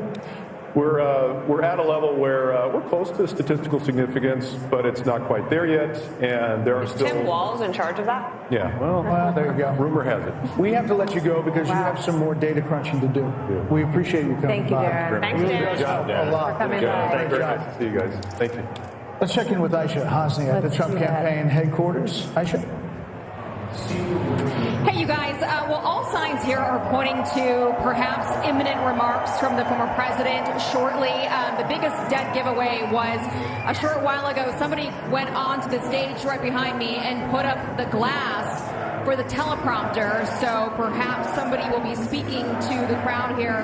We're at a level where we're close to statistical significance, but it's not quite there yet, and there are still... Tim Walz in charge of that? Yeah. Well, there you go. Rumor has it. We have to let you go because you have some more data crunching to do. Yeah. We appreciate you coming Thank you, by. Darren. Thanks, Really Darren. does help a lot. Coming by. Thank you. Nice to see you guys. Thank you. Let's check in with Aisha Hosni at the Let's Trump do that. campaign headquarters. Aisha? Hey, you guys. Well, all signs here are pointing to perhaps imminent remarks from the former president shortly. The biggest dead giveaway was a short while ago. Somebody went onto the stage right behind me and put up the glass for the teleprompter, so perhaps somebody will be speaking to the crowd here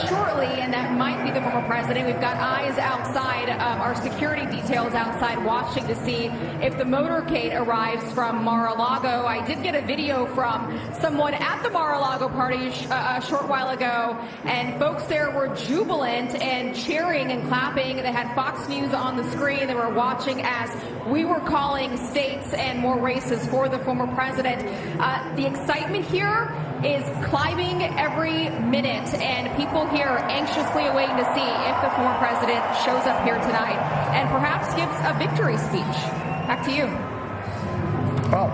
shortly, and that might be the former president. We've got eyes outside, our security details outside watching to see if the motorcade arrives from Mar-a-Lago. I did get a video from someone at the Mar-a-Lago party a short while ago, and folks there were jubilant and cheering and clapping. They had Fox News on the screen. They were watching as we were calling states and more races for the former president. The excitement here is climbing every minute, and people here are anxiously awaiting to see if the former president shows up here tonight and perhaps gives a victory speech. Back to you. Well,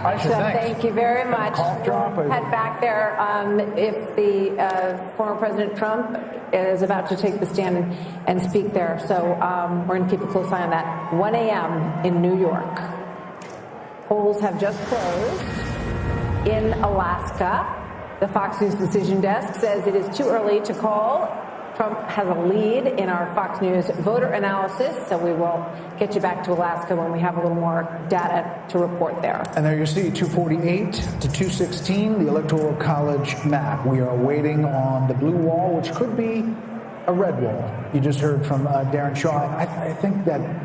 Aisha, thanks. Thank you very much. Cough drop. Head back there if the former President Trump is about to take the stand and speak there. So we're going to keep a close eye on that. 1 a.m. in New York. Polls have just closed in Alaska. The Fox News decision desk says it is too early to call. Trump has a lead in our Fox News voter analysis, so we will get you back to Alaska when we have a little more data to report there. And there you see 248 to 216, the Electoral College map. We are waiting on the blue wall, which could be a red wall. You just heard from Darren Shaw. I think that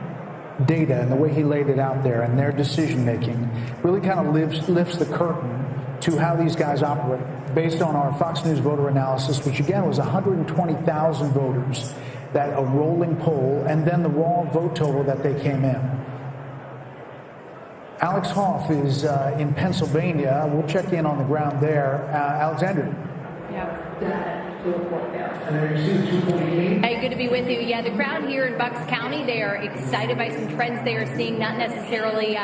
data and the way he laid it out there and their decision making really kind of lifts the curtain to how these guys operate based on our Fox News voter analysis, which again was 120,000 voters, that a rolling poll, and then the raw vote total that they came in. Alex Hoff is in Pennsylvania. We'll check in on the ground there. Alexander. Hey, good to be with you. Yeah, the crowd here in Bucks County, they are excited by some trends they are seeing, not necessarily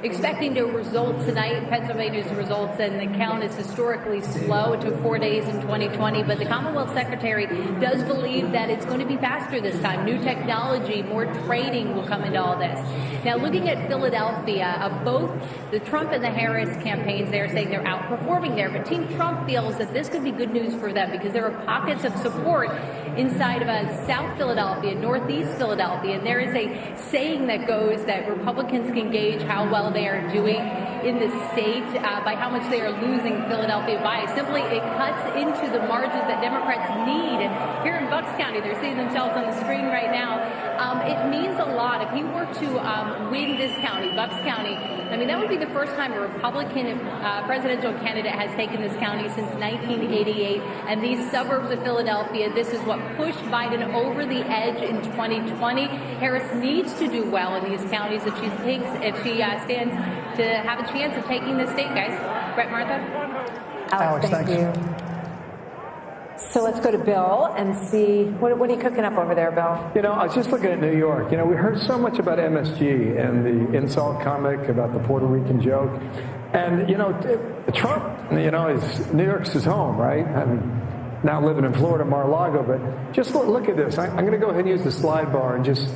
expecting to result tonight. Pennsylvania's results and the count is historically slow. It took 4 days in 2020, but the Commonwealth Secretary does believe that it's going to be faster this time. New technology, more training will come into all this. Now, looking at Philadelphia, both the Trump and the Harris campaigns, they're saying they're outperforming there, but Team Trump feels that this could be good news for them because there are pockets of support inside of South Philadelphia, Northeast Philadelphia, and there is a saying that goes that Republicans can gauge how well they are doing in the state by how much they are losing Philadelphia by. Simply, it cuts into the margins that Democrats need. And here in Bucks County, they're seeing themselves on the screen right now. It means a lot. If he were to win this county, Bucks County, I mean, that would be the first time a Republican presidential candidate has taken this county since 1988. And these suburbs of Philadelphia, this is what pushed Biden over the edge in 2020. Harris needs to do well in these counties if she stands to have a chance of taking the state, guys. Brett, Martha? Alex, thank you. So let's go to Bill and see, what are you cooking up over there, Bill? You know, I was just looking at New York. You know, we heard so much about MSG and the insult comic about the Puerto Rican joke. And, you know, Trump, you know, New York's his home, right? I'm now living in Florida, Mar-a-Lago, but just look at this. I'm going to go ahead and use the slide bar and just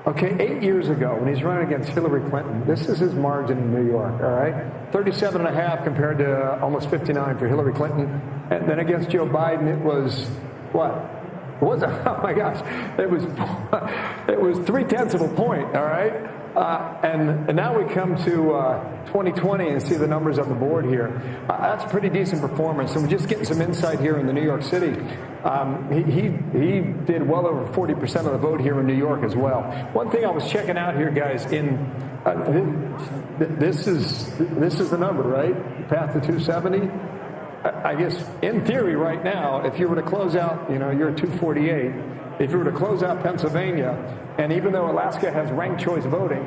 Okay, 8 years ago, when he's running against Hillary Clinton, this is his margin in New York, all right? 37.5 compared to almost 59 for Hillary Clinton. And then against Joe Biden, it was, what? Was it? Oh my gosh. It was 0.3 of a point, all right? And now we come to 2020 and see the numbers on the board here. That's a pretty decent performance. And we're just getting some insight here in the New York City. He did well over 40% of the vote here in New York as well. One thing I was checking out here, guys, this is the number, right? Path to 270. I guess in theory right now, if you were to close out, you're at 248. If you were to close out Pennsylvania, and even though Alaska has ranked choice voting,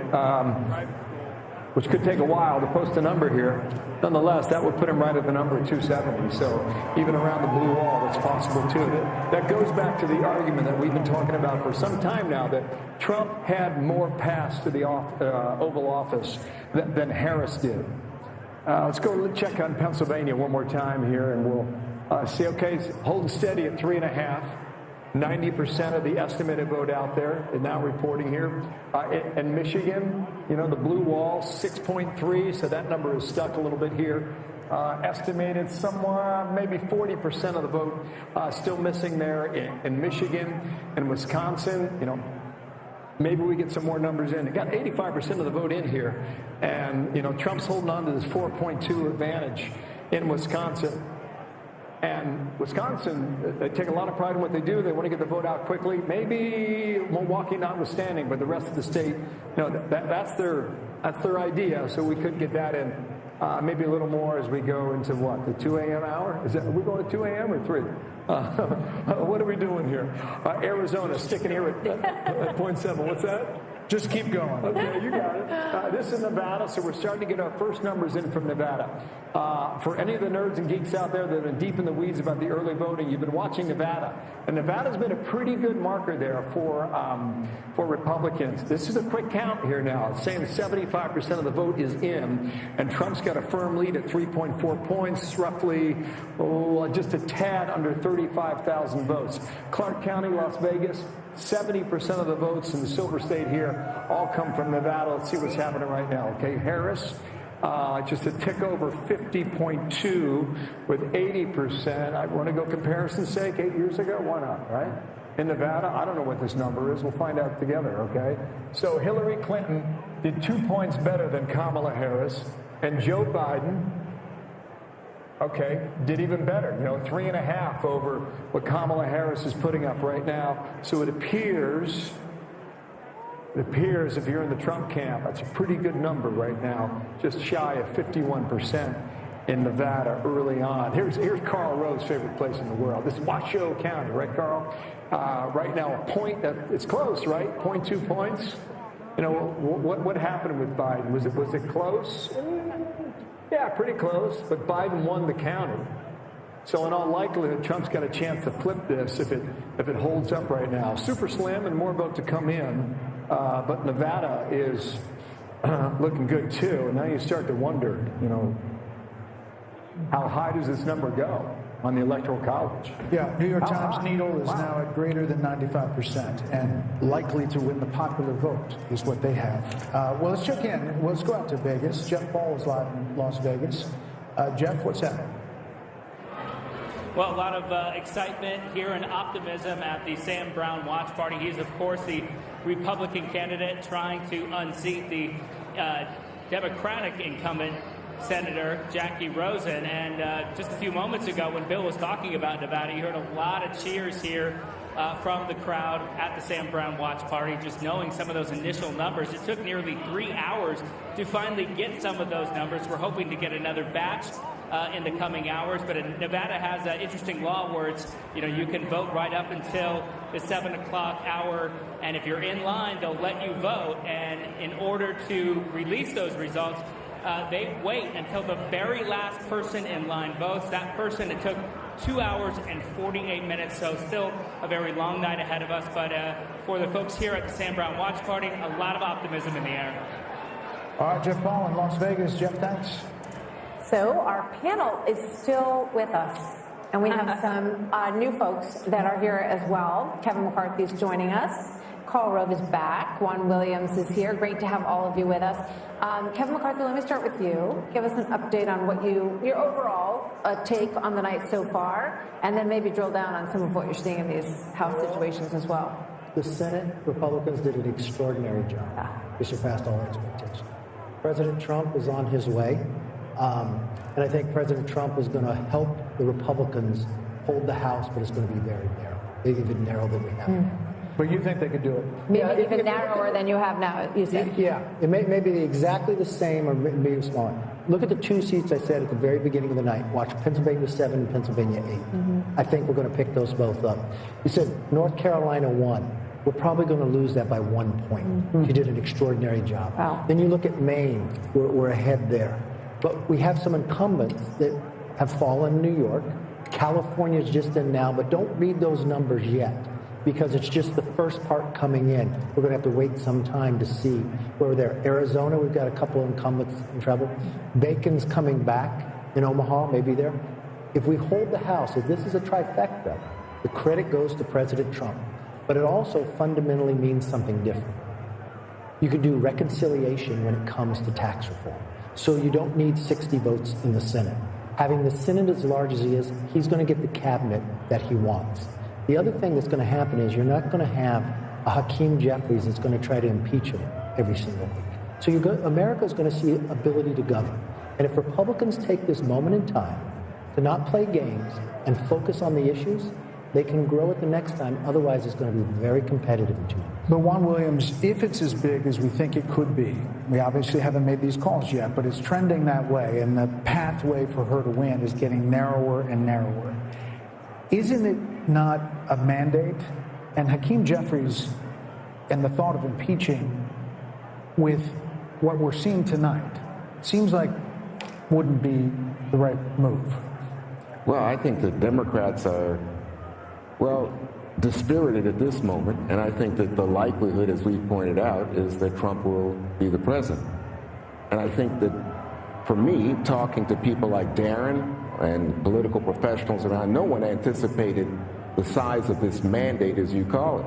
which could take a while to post a number here, nonetheless, that would put him right at the number of 270. So even around the blue wall, that's possible too. That goes back to the argument that we've been talking about for some time now, that Trump had more paths to the Oval Office than Harris did. Let's go check on Pennsylvania one more time here, and we'll see. Okay, holding steady at 3.5. 90% of the estimated vote out there is now reporting here. In Michigan, the blue wall, 6.3, so that number is stuck a little bit here. Estimated somewhere, maybe 40% of the vote still missing there in Michigan and Wisconsin. Maybe we get some more numbers in. It got 85% of the vote in here. And, Trump's holding on to this 4.2 advantage in Wisconsin. And Wisconsin, they take a lot of pride in what they do. They want to get the vote out quickly. Maybe Milwaukee notwithstanding, but the rest of the state, that's their idea. So we could get that in maybe a little more as we go into what, the 2 a.m. hour? Are we going to 2 a.m. or 3? What are we doing here? Arizona, sticking here at 0.7. What's that? Just keep going. Okay, you got it. This is Nevada, so we're starting to get our first numbers in from Nevada. For any of the nerds and geeks out there that have been deep in the weeds about the early voting, you've been watching Nevada. And Nevada's been a pretty good marker there for Republicans. This is a quick count here now. It's saying 75% of the vote is in, and Trump's got a firm lead at 3.4 points, roughly just a tad under 35,000 votes. Clark County, Las Vegas, 70% of the votes in the Silver State here all come from Nevada. Let's see what's happening right now. Okay, Harris, just a tick over 50.2 with 80%. I want to go comparison's sake. 8 years ago, why not, right? In Nevada, I don't know what this number is. We'll find out together, okay? So Hillary Clinton did 2 points better than Kamala Harris, and Joe Biden, okay, did even better, 3.5 over what Kamala Harris is putting up right now. So it appears if you're in the Trump camp, that's a pretty good number right now, just shy of 51% in Nevada early on. Here's Carl Rowe's favorite place in the world. This is Washoe County, right, Carl? Right now, a point, it's close, right? 0.2 points. What happened with Biden? Was it close? Yeah, pretty close, but Biden won the county. So in all likelihood, Trump's got a chance to flip this if it holds up right now. Super slim and more vote to come in, but Nevada is looking good too. And now you start to wonder, how high does this number go on the Electoral College? Yeah, New York Times needle is now at greater than 95% and likely to win the popular vote is what they have. Well, let's check in. Let's go out to Vegas. Jeff Paul is live in Las Vegas. Jeff, what's happening? Well, a lot of excitement here and optimism at the Sam Brown watch party. He's, of course, the Republican candidate trying to unseat the Democratic incumbent Senator Jackie Rosen. And just a few moments ago when Bill was talking about Nevada, you heard a lot of cheers here from the crowd at the Sam Brown watch party, just knowing some of those initial numbers. It took nearly 3 hours to finally get some of those numbers. We're hoping to get another batch in the coming hours, but Nevada has an interesting law where it's, you can vote right up until the 7 o'clock hour, and if you're in line, they'll let you vote, and in order to release those results, they wait until the very last person in line votes. That person, it took 2 hours and 48 minutes, so still a very long night ahead of us. But for the folks here at the Sam Brown Watch Party, a lot of optimism in the air. All right, Jeff Paul in Las Vegas. Jeff, thanks. So our panel is still with us, and we have some new folks that are here as well. Kevin McCarthy is joining us. Karl Rove is back. Juan Williams is here. Great to have all of you with us. Kevin McCarthy, let me start with you. Give us an update on what your overall take on the night so far, and then maybe drill down on some of what you're seeing in these House situations as well. The Senate Republicans did an extraordinary job. They surpassed all expectations. President Trump is on his way, and I think President Trump is going to help the Republicans hold the House, but it's going to be very narrow, maybe even narrower than we have. But you think they could do it? Maybe even narrower than you have now, you said. Yeah, it may be exactly the same or maybe smaller. Look at the two seats I said at the very beginning of the night. Watch Pennsylvania 7 and Pennsylvania 8. I think we're going to pick those both up. You said North Carolina 1. We're probably going to lose that by 1 point. She did an extraordinary job. Wow. Then you look at Maine. We're ahead there. But we have some incumbents that have fallen in New York. California's just in now, but don't read those numbers yet, because it's just the first part coming in. We're going to have to wait some time to see where we're there. Arizona, we've got a couple of incumbents in trouble. Bacon's coming back in Omaha, maybe there. If we hold the House, if this is a trifecta, the credit goes to President Trump. But it also fundamentally means something different. You can do reconciliation when it comes to tax reform. So you don't need 60 votes in the Senate. Having the Senate as large as he is, he's going to get the cabinet that he wants. The other thing that's going to happen is you're not going to have a Hakeem Jeffries that's going to try to impeach him every single week. So America's going to see ability to govern. And if Republicans take this moment in time to not play games and focus on the issues, they can grow it the next time. Otherwise, it's going to be very competitive in 2 years. But Juan Williams, if it's as big as we think it could be, we obviously haven't made these calls yet, but it's trending that way, and the pathway for her to win is getting narrower and narrower. Isn't it not a mandate? And Hakeem Jeffries and the thought of impeaching with what we're seeing tonight seems like wouldn't be the right move. Well, I think the Democrats are, dispirited at this moment, and I think that the likelihood, as we've pointed out, is that Trump will be the president. And I think that, for me, talking to people like Darren and political professionals around, no one anticipated the size of this mandate, as you call it.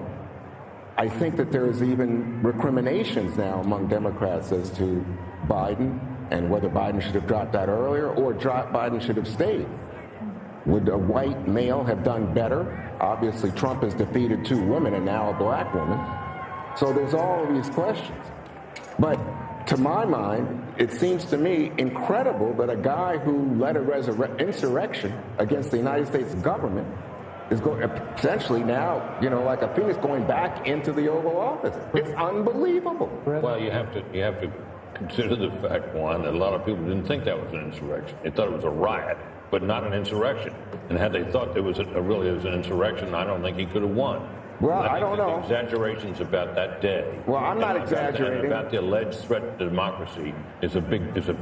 I think that there's even recriminations now among Democrats as to Biden and whether Biden should have dropped out earlier or Biden should have stayed. Would a white male have done better? Obviously, Trump has defeated 2 women and now a black woman. So there's all of these questions. But to my mind, it seems to me incredible that a guy who led an insurrection against the United States government is going essentially now, like a phoenix, going back into the Oval Office. It's unbelievable. Well, you have to consider the fact, Juan, that a lot of people didn't think that was an insurrection. They thought it was a riot, but not an insurrection. And had they thought it was really an insurrection, I don't think he could have won. Well, I don't know. The exaggerations about that day. Well, I'm not exaggerating. About the alleged threat to democracy is a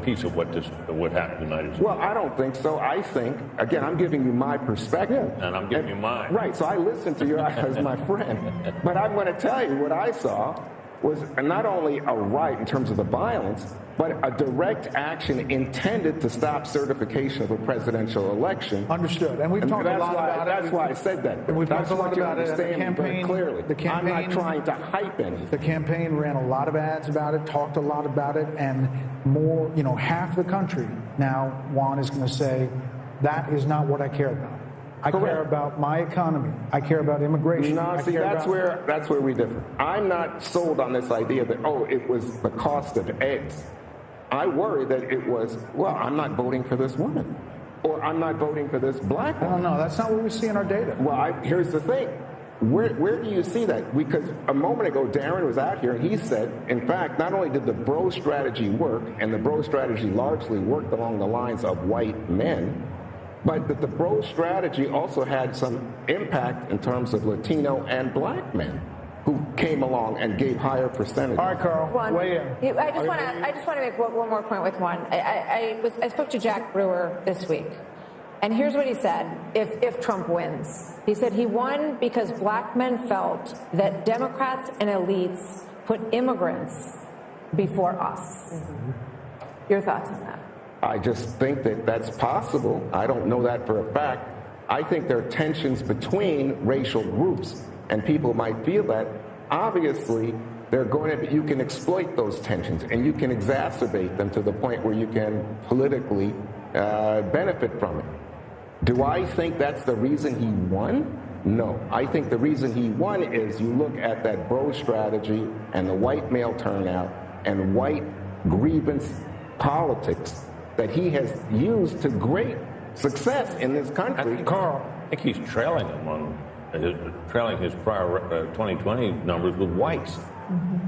piece of what happened tonight. Well, I don't think so. I think, again, I'm giving you my perspective. And I'm giving you mine. Right, so I listened to you as my friend. But I'm going to tell you what I saw was not only a riot in terms of the violence, but a direct action intended to stop certification of a presidential election. Understood. And we've talked a lot about it. That's why I said that. And we've talked a lot about it. The campaign, clearly. I'm not trying to hype anything. The campaign ran a lot of ads about it, talked a lot about it, and more, half the country now, Juan is going to say, that is not what I care about. I care about my economy. I care about immigration. No, see, that's where we differ. I'm not sold on this idea that, it was the cost of eggs. I worry that it was, I'm not voting for this woman. Or I'm not voting for this black woman. No, that's not what we see in our data. Well, here's the thing. Where do you see that? Because a moment ago, Darren was out here and he said, in fact, not only did the bro strategy work, and the bro strategy largely worked along the lines of white men, but that the bro strategy also had some impact in terms of Latino and black men who came along and gave higher percentages. All right, Carl, weigh in. I just want to make one more point with Juan. I spoke to Jack Brewer this week, and here's what he said if Trump wins. He said he won because black men felt that Democrats and elites put immigrants before us. Your thoughts on that? I just think that that's possible. I don't know that for a fact. I think there are tensions between racial groups, and people might feel that. obviously they're going to. You can exploit those tensions, and you can exacerbate them to the point where you can politically benefit from it. Do I think that's the reason he won? No. I think the reason he won is you look at that bro strategy and the white male turnout and white grievance politics that he has used to great success in this country. Carl, I think he's trailing him on trailing his prior 2020 numbers with whites.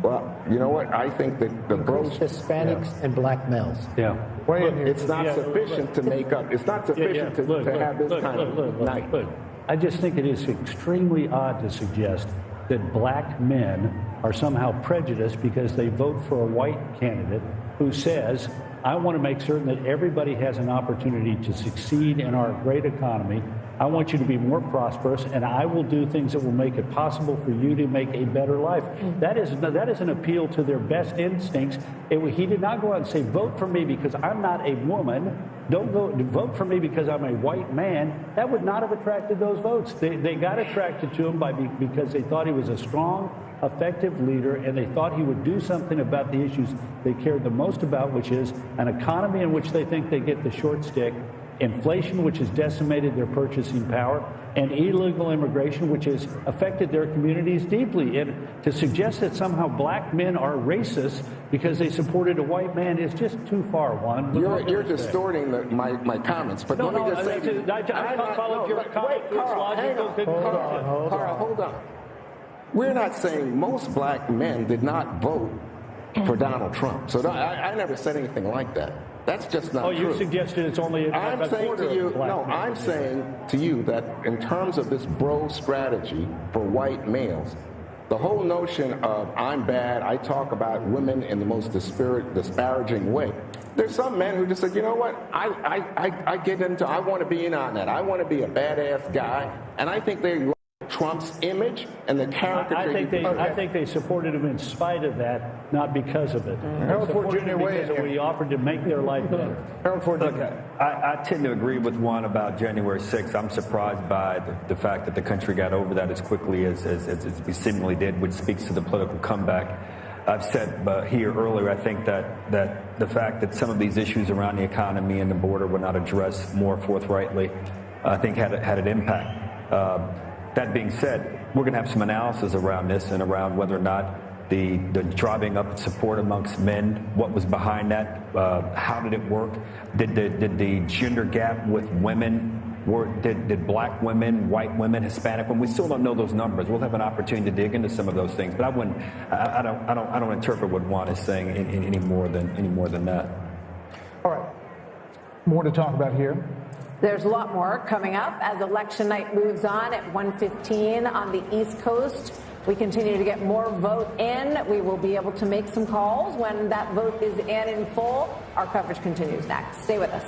Well, you know what? I think that the bro Hispanics and black males. Yeah. It's not sufficient to make up. It's not sufficient to have this kind of night. I just think it is extremely odd to suggest that black men are somehow prejudiced because they vote for a white candidate who says, I want to make certain that everybody has an opportunity to succeed in our great economy. I want you to be more prosperous, and I will do things that will make it possible for you to make a better life. That is an appeal to their best instincts. He did not go out and say, vote for me because I'm not a woman. Don't vote for me because I'm a white man. That would not have attracted those votes. They got attracted to him because they thought he was a strong, effective leader, and they thought he would do something about the issues they cared the most about, which is an economy in which they think they get the short stick, inflation, which has decimated their purchasing power, and illegal immigration, which has affected their communities deeply. And to suggest that somehow black men are racist because they supported a white man is just too far, Juan. You're distorting my comments, but let me just say... I followed your comment. Carl, hold on. We're not saying most black men did not vote for Donald Trump. So I never said anything like that. That's just not true. Oh, you suggested it's only I'm saying to you, I'm saying to you that in terms of this bro strategy for white males, the whole notion of I'm bad, I talk about women in the most disparaging way. There's some men who just said, you know what, I get into, I want to be in on that. I want to be a badass guy, and I think they Trump's image and the character. I think they supported him in spite of that, not because of it. Harold Ford Jr. We offered to make their life better. Harold Ford Jr. Look, I tend to agree with Juan about January 6th. I'm surprised by the fact that the country got over that as quickly as we seemingly did, which speaks to the political comeback. I've said here earlier, I think that the fact that some of these issues around the economy and the border were not addressed more forthrightly, I think had an impact. That being said, we're going to have some analysis around this and around whether or not the driving up support amongst men, what was behind that, how did it work, did the gender gap with women, did black women, white women, Hispanic women? We still don't know those numbers. We'll have an opportunity to dig into some of those things, but I don't interpret what Juan is saying any more than that. All right, more to talk about here. There's a lot more coming up as election night moves on at 1:15 on the East Coast. We continue to get more vote in. We will be able to make some calls when that vote is in full. Our coverage continues next. Stay with us.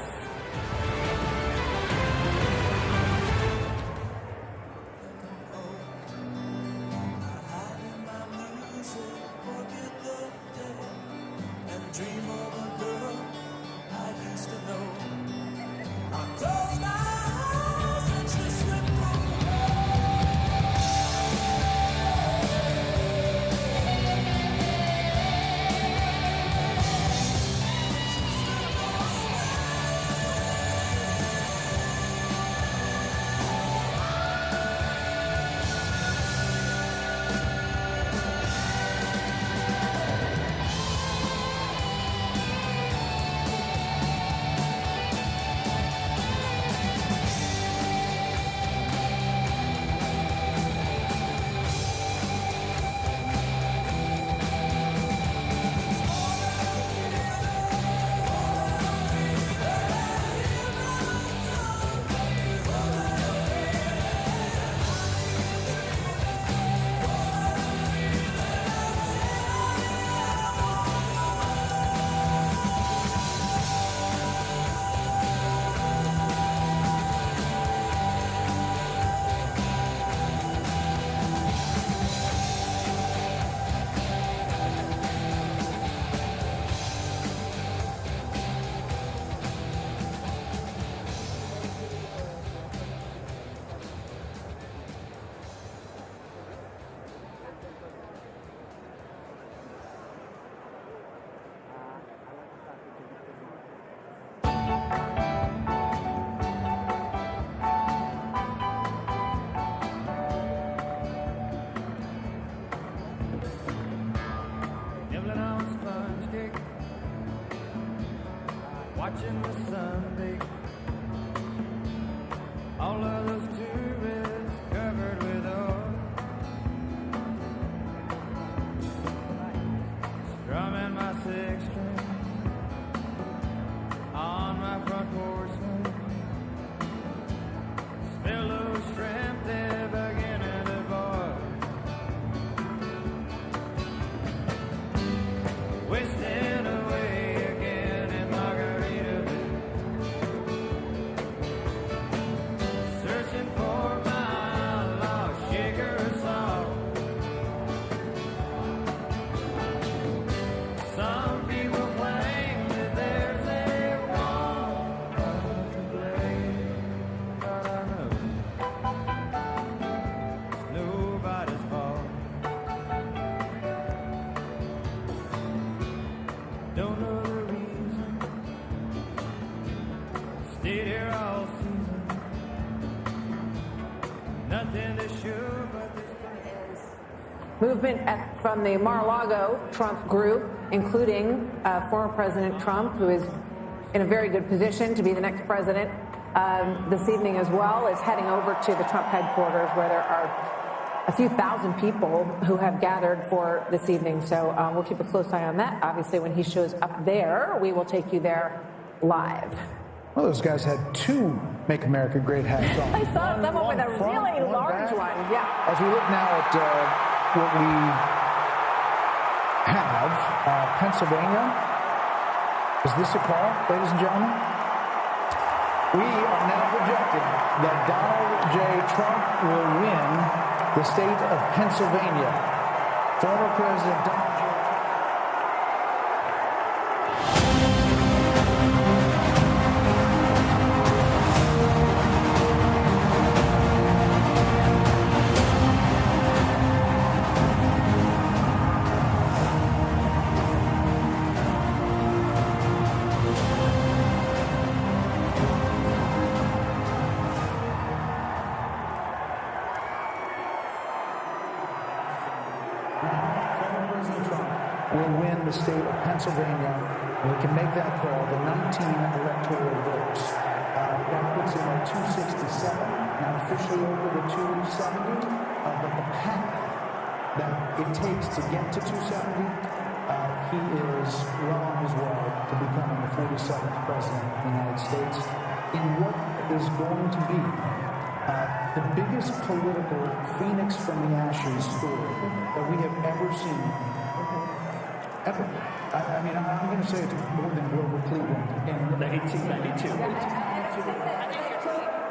watching the sun bake. All of those tourists covered with oil, strumming my six string on my front porch. Smell those shrimp, they're beginning to boil. Wasting away again in Margaritaville, searching for my lost shaker of salt. Some people claim that there's a wrong to blame, but I know it's nobody's fault. Don't know the reason. Stayed here all season. Nothing to show but this Movement from the Mar-a-Lago Trump group, including former President Trump, who is in a very good position to be the next president this evening as well, is heading over to the Trump headquarters, where there are a few thousand people who have gathered for this evening. So we'll keep a close eye on that. Obviously, when he shows up there, we will take you there live. Well, those guys had two Make America Great hats on. I saw someone with a front, really large back. one. Yeah. As we look now at what we have, Pennsylvania. Is this a call, ladies and gentlemen? We are now projecting that Donald J. Trump will win the state of Pennsylvania. Former President Donald J. will win the state of Pennsylvania, and we can make that call, the 19 electoral votes. That puts him at 267, now officially over the 270, but the path that it takes to get to 270, he is well on his way to becoming the 47th president of the United States in what is going to be the biggest political phoenix from the ashes story that we have ever seen. Ever. I mean, I'm going to say it's more than Grover Cleveland in 1892.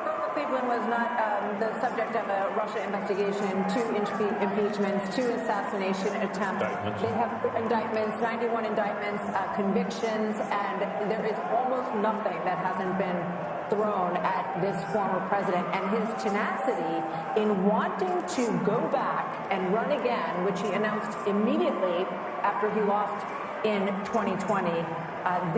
Grover Cleveland was not the subject of a Russia investigation, 2 impeachments, 2 assassination attempts. They have indictments, 91 indictments, convictions, and there is almost nothing that hasn't been thrown at this former president. And his tenacity in wanting to go back and run again, which he announced immediately after he lost in 2020.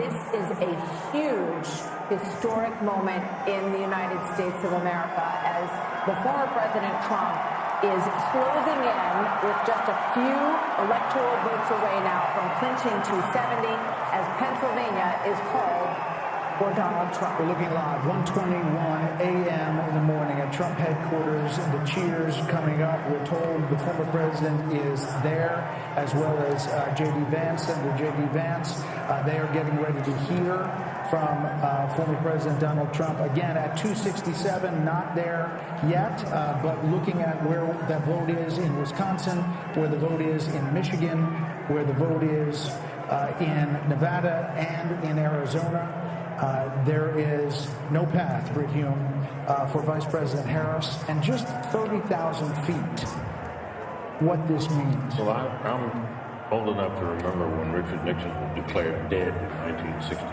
This is a huge historic moment in the United States of America as the former President Trump is closing in with just a few electoral votes away now from clinching 270 as Pennsylvania is called for Donald Trump. We're looking live, 1:21 a.m. in the morning at Trump headquarters. The cheers coming up. We're told the former president is there, as well as J.D. Vance, Senator J.D. Vance. They are getting ready to hear from former President Donald Trump. Again, at 267, not there yet, but looking at where that vote is in Wisconsin, where the vote is in Michigan, where the vote is in Nevada and in Arizona. There is no path, Britt Hume, for Vice President Harris, and just 30,000 feet. What this means. Well, I'm old enough to remember when Richard Nixon was declared dead in 1960.